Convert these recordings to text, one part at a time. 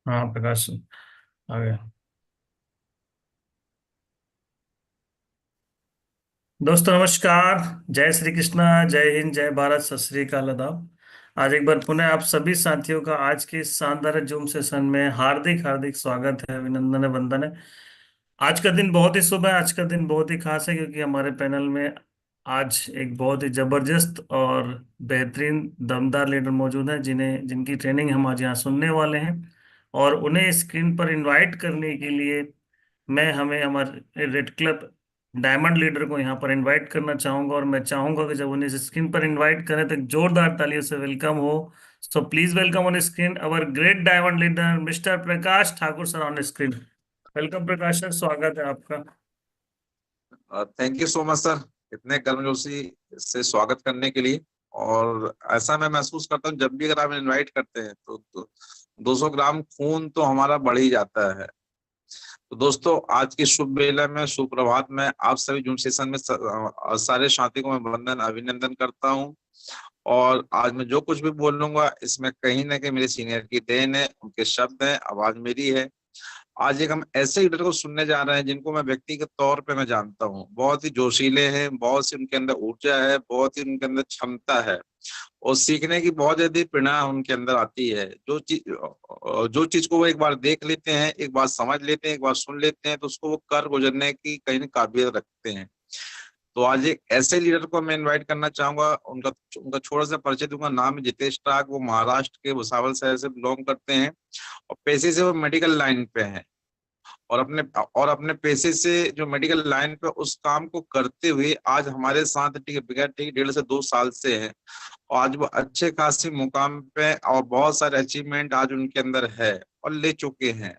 हाँ प्रकाश आ गया। दोस्तों नमस्कार। जय श्री कृष्णा, जय हिंद, जय भारत, सत श्री अकाल, आदाब। आज एक बार पुनः आप सभी साथियों का आज के इस शानदार जूम सेशन में हार्दिक हार्दिक स्वागत है, अभिनंदन है, वंदन है। आज का दिन बहुत ही शुभ है, आज का दिन बहुत ही खास है क्योंकि हमारे पैनल में आज एक बहुत ही जबरदस्त और बेहतरीन दमदार लीडर मौजूद हैं, जिन्हें जिनकी ट्रेनिंग हम आज यहाँ सुनने वाले हैं। और उन्हें स्क्रीन पर इनवाइट करने के लिए मैं हमें हमारे रेड क्लब डायमंड लीडर को यहाँ पर इनवाइट करना चाहूंगा, और मैं चाहूंगा कि जब उन्हें स्क्रीन पर इनवाइट करें तो एक जोरदार तालियों से वेलकम हो। So please welcome on screen our great diamond leader mister Prakash Thakur sir on screen. Welcome Prakash sir, स्वागत है आपका। Thank you so much sir, इतने गर्मजोशी से स्वागत करने के लिए। और ऐसा मैं महसूस करता हूँ जब भी अगर आप इनवाइट करते हैं तो 200 ग्राम खून तो हमारा बढ़ ही जाता है। तो दोस्तों, आज की शुभ बेला में, सुप्रभात में, आप सभी जूम सेशन में सारे साथियों को मैं वंदन अभिनंदन करता हूँ। और आज मैं जो कुछ भी बोलूंगा इसमें कहीं ना कहीं मेरे सीनियर की देन है, उनके शब्द हैं, आवाज मेरी है। आज एक हम ऐसे लीडर को सुनने जा रहे हैं जिनको मैं व्यक्तिगत तौर पे मैं जानता हूँ। बहुत ही जोशीले हैं, बहुत सी उनके अंदर ऊर्जा है, बहुत ही उनके अंदर क्षमता है, और सीखने की बहुत ज्यादा प्रेरणा उनके अंदर आती है। जो चीज को वो एक बार देख लेते हैं, एक बार समझ लेते हैं, एक बार सुन लेते हैं, तो उसको वो कर गुजरने की कहीं ना काबिलियत रखते हैं। तो आज एक ऐसे लीडर को मैं इनवाइट करना चाहूंगा। उनका उनका छोटा सा परिचय दूंगा। नाम है जितेश टाक। वो महाराष्ट्र के भुसावल शहर से बिलोंग करते हैं, और पेशे से वो मेडिकल लाइन पे हैं। और अपने पेशे से जो मेडिकल लाइन पे उस काम को करते हुए आज हमारे साथ, ठीक है, बगैर ठीक 1.5 से 2 साल से हैं। और आज वो अच्छे खासे मुकाम पे और बहुत सारे अचीवमेंट आज उनके अंदर है और ले चुके हैं।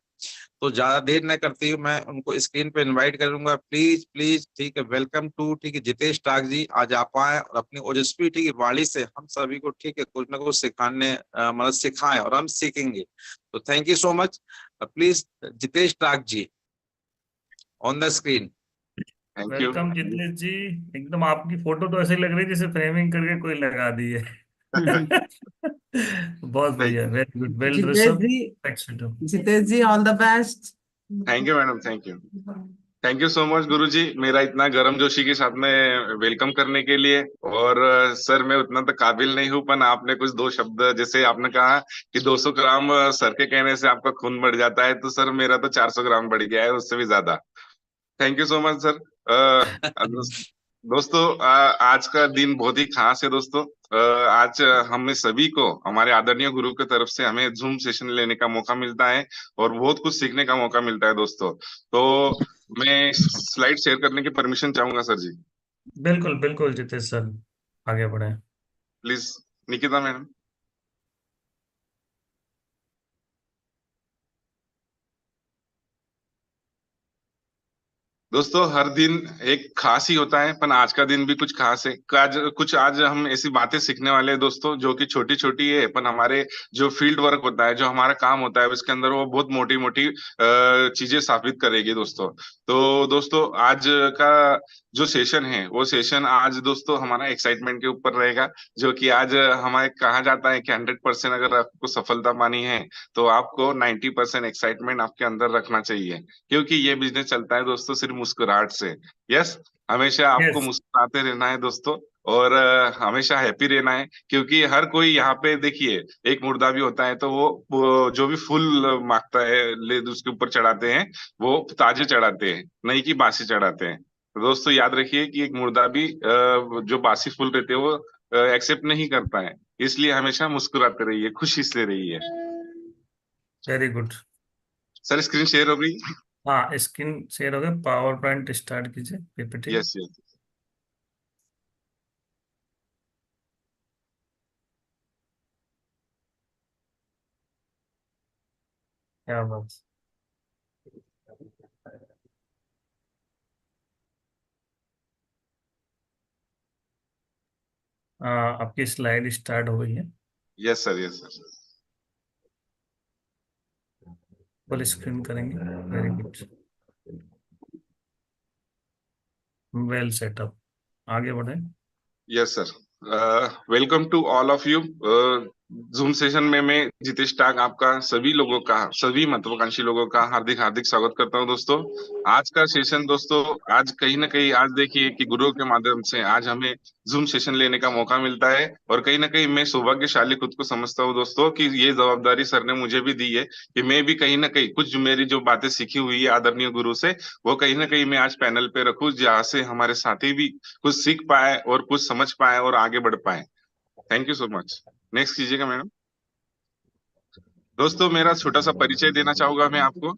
तो ज्यादा देर न करती हूँ, मैं उनको स्क्रीन पे इनवाइट करूंगा। प्लीज प्लीज, ठीक है, वेलकम टू, ठीक है, जितेश टाक जी। आज आप आए और अपनी ओजस्वी, ठीक है, वाणी से हम सभी को, ठीक है, कुछ ना कुछ सिखाने, मतलब सिखाएं, और हम सीखेंगे। तो thank you so much. Please Jitesh Tak ji, on the screen. Thank you. Welcome Jitesh ji. एकदम आपकी फोटो तो ऐसे लग रही है जैसे फ्रेमिंग करके कोई लगा दी है। बहुत बढ़िया, very good, well dress Jitesh up. जी, Jitesh ji, all the best. Thank you madam, thank you. Thank you so much Guru ji, मेरा इतना गर्मजोशी के साथ में वेलकम करने के लिए। और सर, मैं उतना तो काबिल नहीं हूँ, पर आपने कुछ दो शब्द, जैसे आपने कहा कि 200 ग्राम सर के कहने से आपका खून बढ़ जाता है, तो सर मेरा तो 400 ग्राम बढ़ गया है, उससे भी ज्यादा। Thank you so much sir. दोस्तों, आज का दिन बहुत ही खास है दोस्तों। आज हमें सभी को हमारे आदरणीय गुरु की तरफ से हमें जूम सेशन लेने का मौका मिलता है, और बहुत कुछ सीखने का मौका मिलता है दोस्तों। तो मैं स्लाइड शेयर करने की परमिशन चाहूंगा सर जी। बिल्कुल बिल्कुल जितेश सर, आगे बढ़े। Please, Nikita madam. दोस्तों, हर दिन एक खास ही होता है, पर आज का दिन भी कुछ खास है। आज हम ऐसी बातें सीखने वाले हैं दोस्तों, जो कि छोटी छोटी है, पर हमारे जो फील्ड वर्क होता है, जो हमारा काम होता है, उसके अंदर वो बहुत मोटी मोटी चीजें साबित करेगी दोस्तों। तो दोस्तों, आज का जो सेशन है, वो सेशन आज दोस्तों हमारा एक्साइटमेंट के ऊपर रहेगा। जो कि आज हमारे कहा जाता है कि 100% अगर आपको सफलता पानी है, तो आपको 90% एक्साइटमेंट आपके अंदर रखना चाहिए। क्योंकि ये बिजनेस चलता है दोस्तों सिर्फ मुस्कुराहट से। यस, हमेशा आपको यस। मुस्कुराते रहना है दोस्तों, और हमेशा हैप्पी रहना है। क्योंकि हर कोई यहाँ पे देखिए, एक मुर्दा भी होता है तो वो जो भी फूल मांगता है, ले उसके ऊपर चढ़ाते हैं, वो ताजे चढ़ाते हैं, नहीं कि बासी चढ़ाते हैं। तो दोस्तों याद रखिए कि एक मुर्दा भी जो बासी फूल रहते हैं वो एक्सेप्ट नहीं करता है। इसलिए हमेशा मुस्कुराते रहिए, खुशी से रहिए। Very good. Sir, screen share हो गई? हाँ, स्क्रीन शेयर हो गया, पावर पॉइंट स्टार्ट कीजिए, पीपीटी। Yes yes. क्या बात। आपकी स्लाइड स्टार्ट हो गई है। Yes sir, yes sir. Full screen करेंगे। वेरी गुड, वेल सेटअप, आगे बढ़े। Yes sir. Welcome to all of you. Zoom session में मैं जितेश टाक आपका सभी लोगों का, सभी महत्वाकांक्षी लोगों का हार्दिक हार्दिक स्वागत करता हूं दोस्तों। आज का सेशन दोस्तों, आज कहीं ना कहीं आज देखिए कि गुरुओं के माध्यम से आज हमें जूम सेशन लेने का मौका मिलता है, और कहीं ना कहीं मैं सौभाग्यशाली खुद को समझता हूं दोस्तों कि ये जवाबदारी सर ने मुझे भी दी है कि मैं भी कहीं ना कहीं कुछ जो मेरी जो बातें सीखी हुई है आदरणीय गुरु से, वो कहीं ना कहीं मैं आज पैनल पे रखूं, जहाँ से हमारे साथी भी कुछ सीख पाए और कुछ समझ पाए और आगे बढ़ पाए। Thank you so much. Next कीजिएगा मैडम। दोस्तों, मेरा छोटा सा परिचय देना चाहूंगा मैं आपको।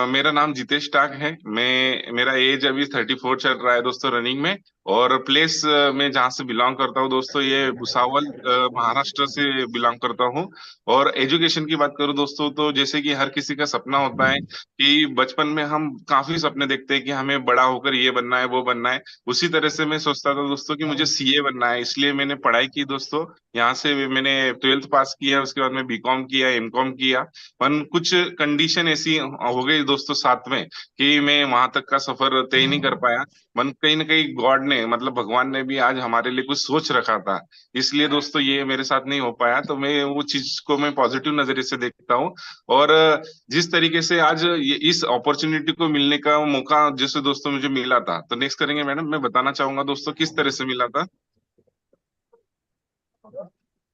मेरा नाम जितेश टाक है। मेरा एज अभी 34 चल रहा है दोस्तों, रनिंग में। और प्लेस मैं जहाँ से बिलोंग करता हूँ दोस्तों, ये भुसावल महाराष्ट्र से बिलोंग करता हूँ। और एजुकेशन की बात करूँ दोस्तों, तो जैसे कि हर किसी का सपना होता है कि बचपन में हम काफी सपने देखते हैं कि हमें बड़ा होकर ये बनना है वो बनना है। उसी तरह से मैं सोचता था दोस्तों कि मुझे सीए बनना है, इसलिए मैंने पढ़ाई की दोस्तों। यहाँ से मैंने 12th पास किया, उसके बाद में बीकॉम किया, एमकॉम किया। पर कुछ कंडीशन ऐसी हो गई दोस्तों साथ में कि मैं वहां तक का सफर तय नहीं कर पाया। मन कहीं ना कहीं गॉड ने, मतलब भगवान ने भी आज हमारे लिए कुछ सोच रखा था, इसलिए दोस्तों ये मेरे साथ नहीं हो पाया। तो मैं वो चीज को मैं पॉजिटिव नजरिए से देखता हूँ। और जिस तरीके से आज ये इस अपॉर्चुनिटी को मिलने का मौका जैसे दोस्तों मुझे मिला था, तो नेक्स्ट करेंगे मैडम। मैं बताना चाहूंगा दोस्तों किस तरह से मिला था।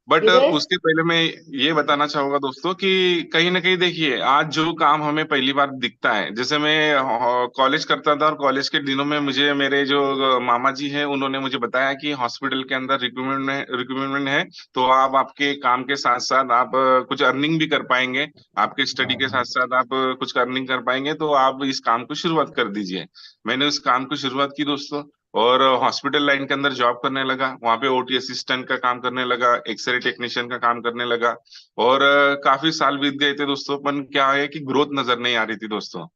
बट उसके पहले मैं ये बताना चाहूंगा दोस्तों कि कहीं ना कहीं देखिए, आज जो काम हमें पहली बार दिखता है, जैसे मैं कॉलेज करता था और कॉलेज के दिनों में मुझे मेरे जो मामा जी हैं उन्होंने मुझे बताया कि हॉस्पिटल के अंदर रिक्रूटमेंट है। तो आप आपके काम के साथ साथ आप कुछ अर्निंग भी कर पाएंगे, आपके स्टडी के साथ साथ आप कुछ अर्निंग कर पाएंगे, तो आप इस काम को शुरुआत कर दीजिए। मैंने उस काम को शुरुआत की दोस्तों, और हॉस्पिटल लाइन के अंदर जॉब करने लगा। वहां पे ओटी असिस्टेंट का काम करने लगा, एक्सरे टेक्नीशियन का काम करने लगा। और काफी साल बीत गए थे दोस्तों, पर क्या है कि ग्रोथ नजर नहीं आ रही थी दोस्तों।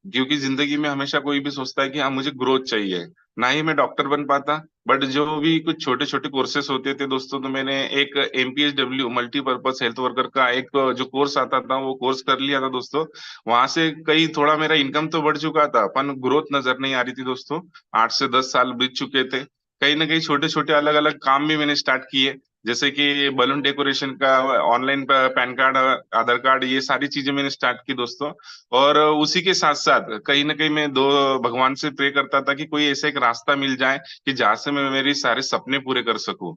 क्योंकि जिंदगी में हमेशा कोई भी सोचता है कि हाँ मुझे ग्रोथ चाहिए। ना ही मैं डॉक्टर बन पाता, बट जो भी कुछ छोटे छोटे कोर्सेस होते थे दोस्तों, तो मैंने एक एमपीएचडब्ल्यू मल्टीपर्पज हेल्थ वर्कर का एक जो कोर्स आता था वो कोर्स कर लिया था दोस्तों। वहां से कई थोड़ा मेरा इनकम तो बढ़ चुका था, पर ग्रोथ नजर नहीं आ रही थी दोस्तों। 8 से 10 साल बीत चुके थे। कहीं ना कहीं छोटे छोटे अलग अलग काम भी मैंने स्टार्ट किए, जैसे कि बलून डेकोरेशन का, ऑनलाइन पैन कार्ड, आधार कार्ड, ये सारी चीजें मैंने स्टार्ट की दोस्तों। और उसी के साथ साथ कहीं ना कहीं मैं दो भगवान से प्रे करता था कि कोई ऐसा एक रास्ता मिल जाए कि जहाँ से मैं मेरे सारे सपने पूरे कर सकूं।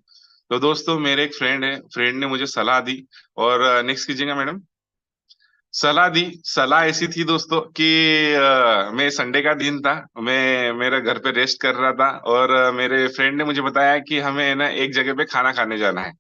तो दोस्तों, मेरे एक फ्रेंड है, फ्रेंड ने मुझे सलाह दी। और नेक्स्ट कीजिएगा मैडम। सलाह दी, सलाह ऐसी थी दोस्तों कि मैं संडे का दिन था, मैं मेरे घर पे रेस्ट कर रहा था, और मेरे फ्रेंड ने मुझे बताया कि हमें ना एक जगह पे खाना खाने जाना है।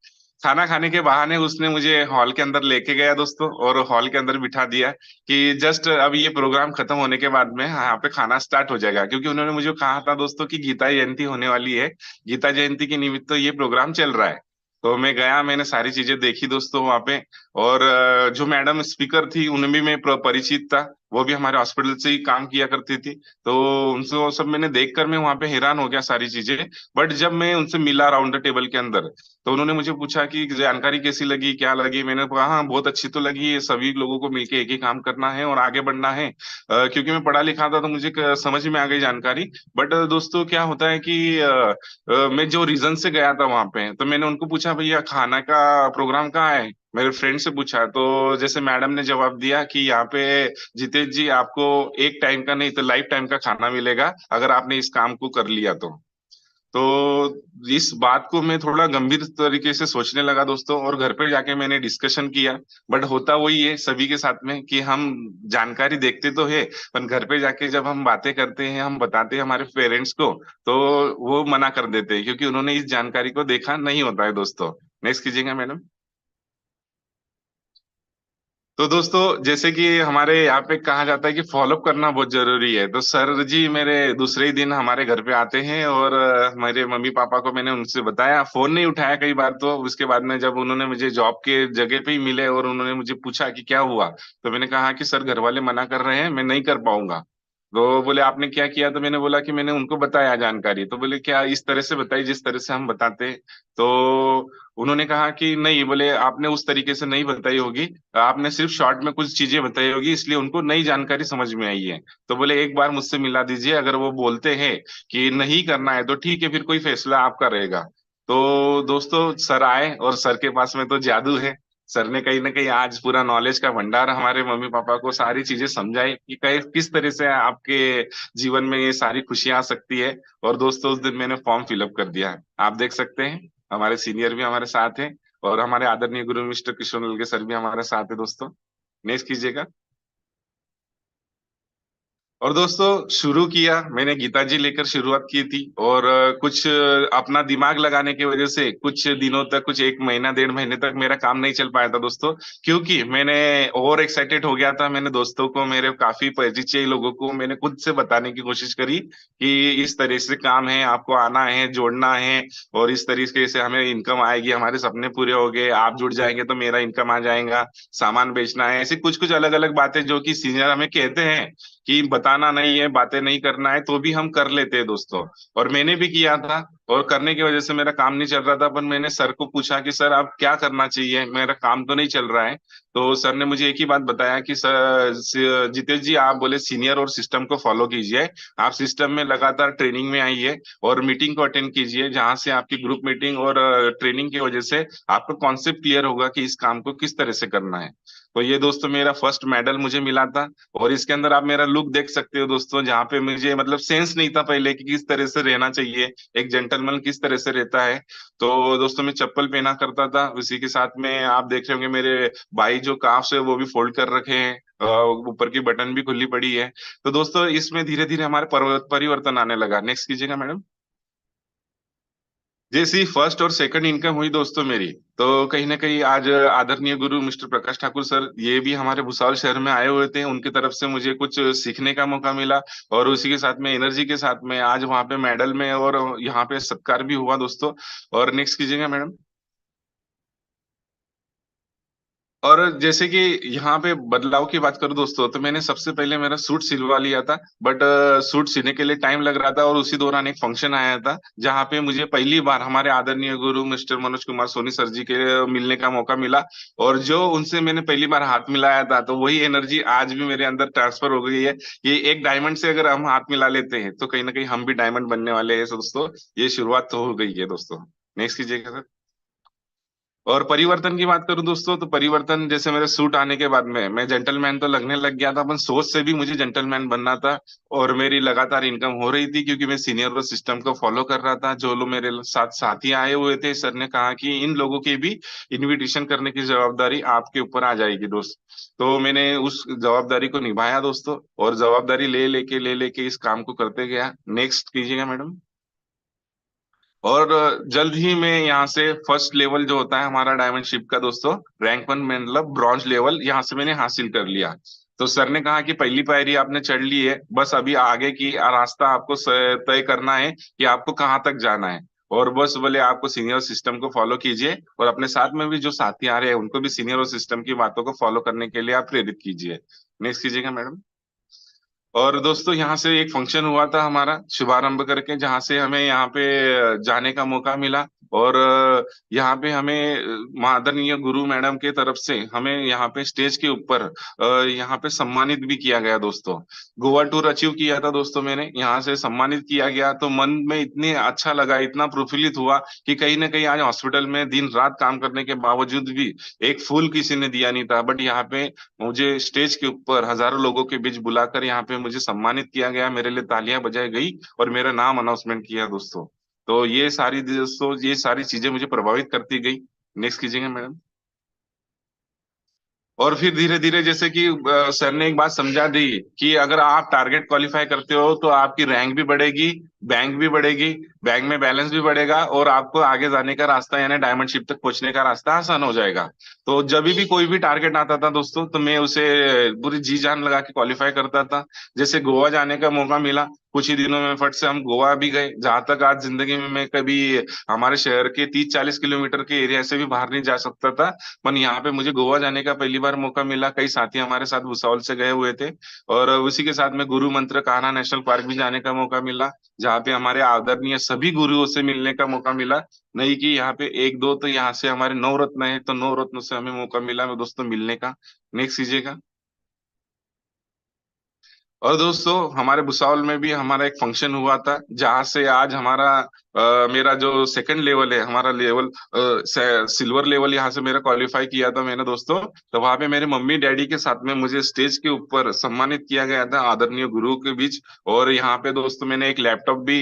खाना खाने के बहाने उसने मुझे हॉल के अंदर लेके गया दोस्तों, और हॉल के अंदर बिठा दिया कि जस्ट अब ये प्रोग्राम खत्म होने के बाद में यहाँ पे खाना स्टार्ट हो जाएगा, क्योंकि उन्होंने मुझे कहा था दोस्तों कि गीता जयंती होने वाली है, गीता जयंती के निमित्त तो ये प्रोग्राम चल रहा है। तो मैं गया, मैंने सारी चीजें देखी दोस्तों वहां पे। और जो मैडम स्पीकर थी उनमें भी मैं परिचित था, वो भी हमारे हॉस्पिटल से ही काम किया करती थी। तो उनसे वो सब मैंने देख कर मैं वहां पे हैरान हो गया सारी चीजें। बट जब मैं उनसे मिला राउंड द टेबल के अंदर, तो उन्होंने मुझे पूछा कि जानकारी कैसी लगी, क्या लगी। मैंने कहा हाँ बहुत अच्छी तो लगी, ये सभी लोगों को मिलके एक ही काम करना है और आगे बढ़ना है। क्योंकि मैं पढ़ा लिखा था तो मुझे समझ में आ गई जानकारी। बट दोस्तों क्या होता है कि मैं जो रीजन से गया था वहां पे, तो मैंने उनको पूछा भैया खाना का प्रोग्राम कहाँ है, मेरे फ्रेंड से पूछा। तो जैसे मैडम ने जवाब दिया कि यहाँ पे जितेश जी आपको एक टाइम का नहीं तो लाइफ टाइम का खाना मिलेगा अगर आपने इस काम को कर लिया तो इस बात को मैं थोड़ा गंभीर तरीके से सोचने लगा दोस्तों, और घर पे जाके मैंने डिस्कशन किया। बट होता वही है सभी के साथ में कि हम जानकारी देखते तो है, पर घर पे जाके जब हम बातें करते हैं, हम बताते हैं हमारे पेरेंट्स को, तो वो मना कर देते हैं, क्योंकि उन्होंने इस जानकारी को देखा नहीं होता है दोस्तों। नेक्स्ट कीजिएगा मैडम। तो दोस्तों, जैसे कि हमारे यहाँ पे कहा जाता है कि फॉलोअप करना बहुत जरूरी है, तो सर जी मेरे दूसरे ही दिन हमारे घर पे आते हैं, और मेरे मम्मी पापा को मैंने उनसे बताया, फोन नहीं उठाया कई बार। तो उसके बाद में जब उन्होंने मुझे जॉब के जगह पे ही मिले और उन्होंने मुझे पूछा कि क्या हुआ, तो मैंने कहा कि सर घर वाले मना कर रहे हैं, मैं नहीं कर पाऊंगा। तो बोले आपने क्या किया, तो मैंने बोला कि मैंने उनको बताया जानकारी। तो बोले क्या इस तरह से बताई जिस तरह से हम बताते हैं। तो उन्होंने कहा कि नहीं, बोले आपने उस तरीके से नहीं बताई होगी, आपने सिर्फ शॉर्ट में कुछ चीजें बताई होगी, इसलिए उनको नई जानकारी समझ में आई है। तो बोले एक बार मुझसे मिला दीजिए, अगर वो बोलते हैं कि नहीं करना है तो ठीक है, फिर कोई फैसला आपका रहेगा। तो दोस्तों, सर आए और सर के पास में तो जादू है। सर ने कहीं ना कहीं आज पूरा नॉलेज का भंडार हमारे मम्मी पापा को सारी चीजें समझाई कि किस तरह से आपके जीवन में ये सारी खुशियां आ सकती है। और दोस्तों उस दिन मैंने फॉर्म फिलअप कर दिया है, आप देख सकते हैं हमारे सीनियर भी हमारे साथ हैं और हमारे आदरणीय गुरु मिस्टर किशोर नलगे सर भी हमारे साथ है दोस्तों। नेक्स्ट कीजिएगा। और दोस्तों शुरू किया मैंने गीता जी लेकर शुरुआत की थी और कुछ अपना दिमाग लगाने की वजह से कुछ दिनों तक, कुछ एक महीना 1.5 महीने तक मेरा काम नहीं चल पाया था दोस्तों, क्योंकि मैंने ओवर एक्साइटेड हो गया था। मैंने दोस्तों को, मेरे काफी परिचय लोगों को मैंने खुद से बताने की कोशिश करी कि इस तरह से काम है, आपको आना है, जोड़ना है और इस तरीके से हमें इनकम आएगी, हमारे सपने पूरे हो गए, आप जुड़ जाएंगे तो मेरा इनकम आ जाएगा, सामान बेचना है, ऐसी कुछ कुछ अलग अलग बातें जो कि सीनियर हमें कहते हैं कि बताना नहीं है, बातें नहीं करना है, तो भी हम कर लेते हैं दोस्तों। और मैंने भी किया था और करने की वजह से मेरा काम नहीं चल रहा था। पर मैंने सर को पूछा कि सर अब क्या करना चाहिए, मेरा काम तो नहीं चल रहा है। तो सर ने मुझे एक ही बात बताया कि सर जितेश जी, आप बोले सीनियर और सिस्टम को फॉलो कीजिए, आप सिस्टम में लगातार ट्रेनिंग में आइए और मीटिंग को अटेंड कीजिए, जहां से आपकी ग्रुप मीटिंग और ट्रेनिंग की वजह से आपको कॉन्सेप्ट क्लियर होगा कि इस काम को किस तरह से करना है। तो ये दोस्तों मेरा फर्स्ट मेडल मुझे मिला था। और इसके अंदर आप मेरा लुक देख सकते हो दोस्तों, जहाँ पे मुझे मतलब सेंस नहीं था पहले कि किस तरह से रहना चाहिए, एक जेंटलमैन किस तरह से रहता है। तो दोस्तों मैं चप्पल पहना करता था, उसी के साथ में आप देख रहे होंगे मेरे भाई जो काफ्स है वो भी फोल्ड कर रखे हैं, ऊपर की बटन भी खुली पड़ी है। तो दोस्तों इसमें धीरे धीरे हमारे परिवर्तन आने लगा। नेक्स्ट कीजिएगा मैडम। जैसी फर्स्ट और सेकंड इनकम हुई दोस्तों मेरी, तो कहीं ना कहीं आज आदरणीय गुरु मिस्टर प्रकाश ठाकुर सर ये भी हमारे भुसावल शहर में आए हुए थे, उनकी तरफ से मुझे कुछ सीखने का मौका मिला और उसी के साथ में एनर्जी के साथ में आज वहां पे मेडल में और यहाँ पे सत्कार भी हुआ दोस्तों। और नेक्स्ट कीजिएगा मैडम। और जैसे कि यहाँ पे बदलाव की बात करूँ दोस्तों, तो मैंने सबसे पहले मेरा सूट सिलवा लिया था, बट सूट सीने के लिए टाइम लग रहा था और उसी दौरान एक फंक्शन आया था जहाँ पे मुझे पहली बार हमारे आदरणीय गुरु मिस्टर मनोज कुमार सोनी सर जी के मिलने का मौका मिला। और जो उनसे मैंने पहली बार हाथ मिलाया था, तो वही एनर्जी आज भी मेरे अंदर ट्रांसफर हो गई है। ये एक डायमंड से अगर हम हाथ मिला लेते हैं तो कहीं ना कहीं हम भी डायमंड बनने वाले हैं दोस्तों। ये शुरुआत तो हो गई है दोस्तों। नेक्स्ट कीजिएगा सर। और परिवर्तन की बात करूं दोस्तों, तो परिवर्तन जैसे मेरे सूट आने के बाद में मैं जेंटलमैन तो लगने लग गया था, अपन सोच से भी मुझे जेंटलमैन बनना था। और मेरी लगातार इनकम हो रही थी क्योंकि मैं सीनियर और सिस्टम को फॉलो कर रहा था। जो लोग मेरे साथ साथी आए हुए थे, सर ने कहा कि इन लोगों की भी इनविटेशन करने की जवाबदारी आपके ऊपर आ जाएगी दोस्त। तो मैंने उस जवाबदारी को निभाया दोस्तों, और जवाबदारी ले लेके इस काम को करते गया। नेक्स्ट कीजिएगा मैडम। और जल्द ही मैं यहाँ से फर्स्ट लेवल जो होता है हमारा डायमंडशिप का दोस्तों, रैंक 1 मतलब ब्रॉन्ज लेवल, यहाँ से मैंने हासिल कर लिया। तो सर ने कहा कि पहली पायरी आपने चढ़ ली है, बस अभी आगे की रास्ता आपको तय करना है कि आपको कहाँ तक जाना है। और बस बोले आपको सीनियर सिस्टम को फॉलो कीजिए और अपने साथ में भी जो साथी आ रहे हैं उनको भी सीनियर और सिस्टम की बातों को फॉलो करने के लिए आप प्रेरित कीजिए। नेक्स्ट कीजिएगा मैडम। और दोस्तों यहाँ से एक फंक्शन हुआ था हमारा शुभारंभ करके, जहाँ से हमें यहाँ पे जाने का मौका मिला। और यहाँ पे हमें आदरणीय गुरु मैडम के तरफ से हमें यहाँ पे स्टेज के ऊपर यहाँ पे सम्मानित भी किया गया दोस्तों। गोवा टूर अचीव किया था दोस्तों मैंने, यहाँ से सम्मानित किया गया तो मन में इतने अच्छा लगा, इतना प्रफुल्लित हुआ कि कहीं ना कहीं आज हॉस्पिटल में दिन रात काम करने के बावजूद भी एक फूल किसी ने दिया नहीं था, बट यहाँ पे मुझे स्टेज के ऊपर हजारों लोगों के बीच बुलाकर यहाँ पे मुझे सम्मानित किया गया, मेरे लिए तालियां बजाई गई और मेरा नाम अनाउंसमेंट किया दोस्तों। तो ये सारी दोस्तों, ये सारी चीजें मुझे प्रभावित करती गई। नेक्स्ट कीजिएगा मैडम। और फिर धीरे धीरे जैसे कि सर ने एक बात समझा दी कि अगर आप टारगेट क्वालिफाई करते हो तो आपकी रैंक भी बढ़ेगी, बैंक भी बढ़ेगी, बैंक में बैलेंस भी बढ़ेगा और आपको आगे जाने का रास्ता यानी डायमंडशिप तक पहुंचने का रास्ता आसान हो जाएगा। तो जब भी कोई भी टारगेट आता था दोस्तों, तो मैं उसे पूरी जी जान लगा के क्वालिफाई करता था। जैसे गोवा जाने का मौका मिला, कुछ ही दिनों में फट से हम गोवा भी गए। जहां तक आज जिंदगी में मैं कभी हमारे शहर के 30-40 किलोमीटर के एरिया से भी बाहर नहीं जा सकता था, पर यहाँ पे मुझे गोवा जाने का पहली बार मौका मिला। कई साथी हमारे साथ भुसावल से गए हुए थे और उसी के साथ में गुरु मंत्र कान्हा नेशनल पार्क भी जाने का मौका मिला, जहाँ पे हमारे आदरणीय सभी गुरुओं से मिलने का मौका मिला। नहीं कि यहाँ पे एक दो, तो यहाँ से हमारे 9 रत्न है, तो 9 रत्नों से हमें मौका मिला दोस्तों मिलने का। नेक्स्ट कीजिएगा। और दोस्तों हमारे भुसावल में भी हमारा एक फंक्शन हुआ था, जहां से आज हमारा मेरा जो सेकंड लेवल है, हमारा लेवल सिल्वर लेवल यहाँ से मेरा क्वालिफाई किया था मैंने दोस्तों। तो वहां पे मेरे मम्मी डैडी के साथ में मुझे स्टेज के ऊपर सम्मानित किया गया था आदरणीय गुरु के बीच। और यहाँ पे दोस्तों मैंने एक लैपटॉप भी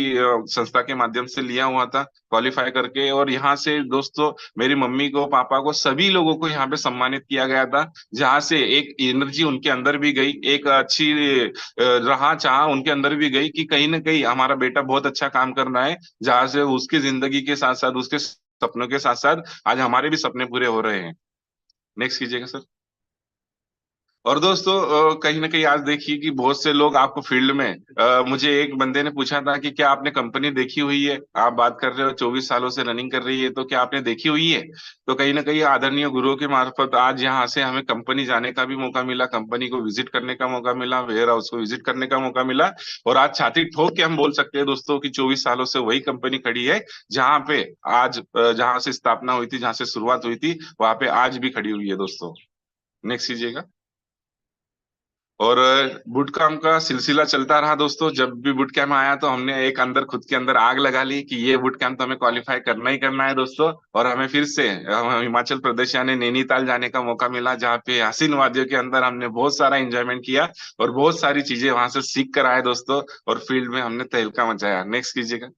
संस्था के माध्यम से लिया हुआ था क्वालिफाई करके। और यहाँ से दोस्तों मेरी मम्मी को, पापा को, सभी लोगों को यहाँ पे सम्मानित किया गया था, जहाँ से एक एनर्जी उनके अंदर भी गई, एक अच्छी राह चाह उनके अंदर भी गई कि कहीं ना कहीं हमारा बेटा बहुत अच्छा काम कर रहा है, जहां से उसकी जिंदगी के साथ साथ, उसके सपनों के साथ साथ आज हमारे भी सपने पूरे हो रहे हैं। नेक्स्ट कीजिएगा सर। और दोस्तों कहीं ना कहीं आज देखिए कि बहुत से लोग आपको फील्ड में मुझे एक बंदे ने पूछा था कि क्या आपने कंपनी देखी हुई है, आप बात कर रहे हो 24 सालों से रनिंग कर रही है, तो क्या आपने देखी हुई है। तो कहीं ना कहीं आदरणीय गुरुओं के मार्फत आज यहाँ से हमें कंपनी जाने का भी मौका मिला, कंपनी को विजिट करने का मौका मिला, वेयर हाउस को विजिट करने का मौका मिला। और आज छाती ठोक के हम बोल सकते हैं दोस्तों कि 24 सालों से वही कंपनी खड़ी है, जहाँ पे आज जहाँ से स्थापना हुई थी, जहाँ से शुरुआत हुई थी, वहां पे आज भी खड़ी हुई है दोस्तों। नेक्स्ट कीजिएगा। और बूट कैंप का सिलसिला चलता रहा दोस्तों। जब भी बूट कैंप आया तो हमने एक अंदर खुद के अंदर आग लगा ली कि ये बूट कैंप तो हमें क्वालिफाई करना ही करना है दोस्तों। और हमें फिर से हिमाचल प्रदेश यानी नैनीताल जाने का मौका मिला, जहाँ पे हसीन वादियों के अंदर हमने बहुत सारा एंजॉयमेंट किया और बहुत सारी चीजें वहां से सीख कर आए दोस्तों। और फील्ड में हमने तहलका मचाया। नेक्स्ट कीजिएगा।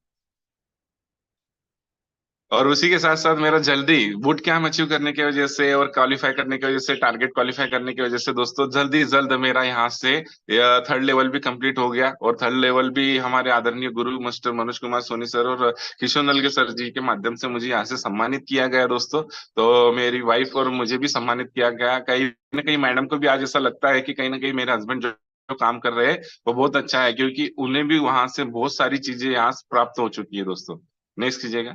और उसी के साथ साथ मेरा जल्दी बूट कैंप अचीव करने की वजह से और क्वालिफाई करने की वजह से, टारगेट क्वालिफाई करने की वजह से दोस्तों, जल्दी जल्द मेरा यहाँ से थर्ड लेवल भी कंप्लीट हो गया। और थर्ड लेवल भी हमारे आदरणीय गुरु मास्टर मनोज कुमार सोनी सर और किशोर नलगे सर जी के माध्यम से मुझे यहाँ से सम्मानित किया गया दोस्तों। तो मेरी वाइफ और मुझे भी सम्मानित किया गया। कहीं ना कहीं मैडम को भी आज ऐसा लगता है कि कहीं ना कहीं मेरे हस्बैंड जो काम कर रहे हैं वो बहुत अच्छा है, क्योंकि उन्हें भी वहां से बहुत सारी चीजें यहाँ से प्राप्त हो चुकी है दोस्तों। नेक्स्ट कीजिएगा।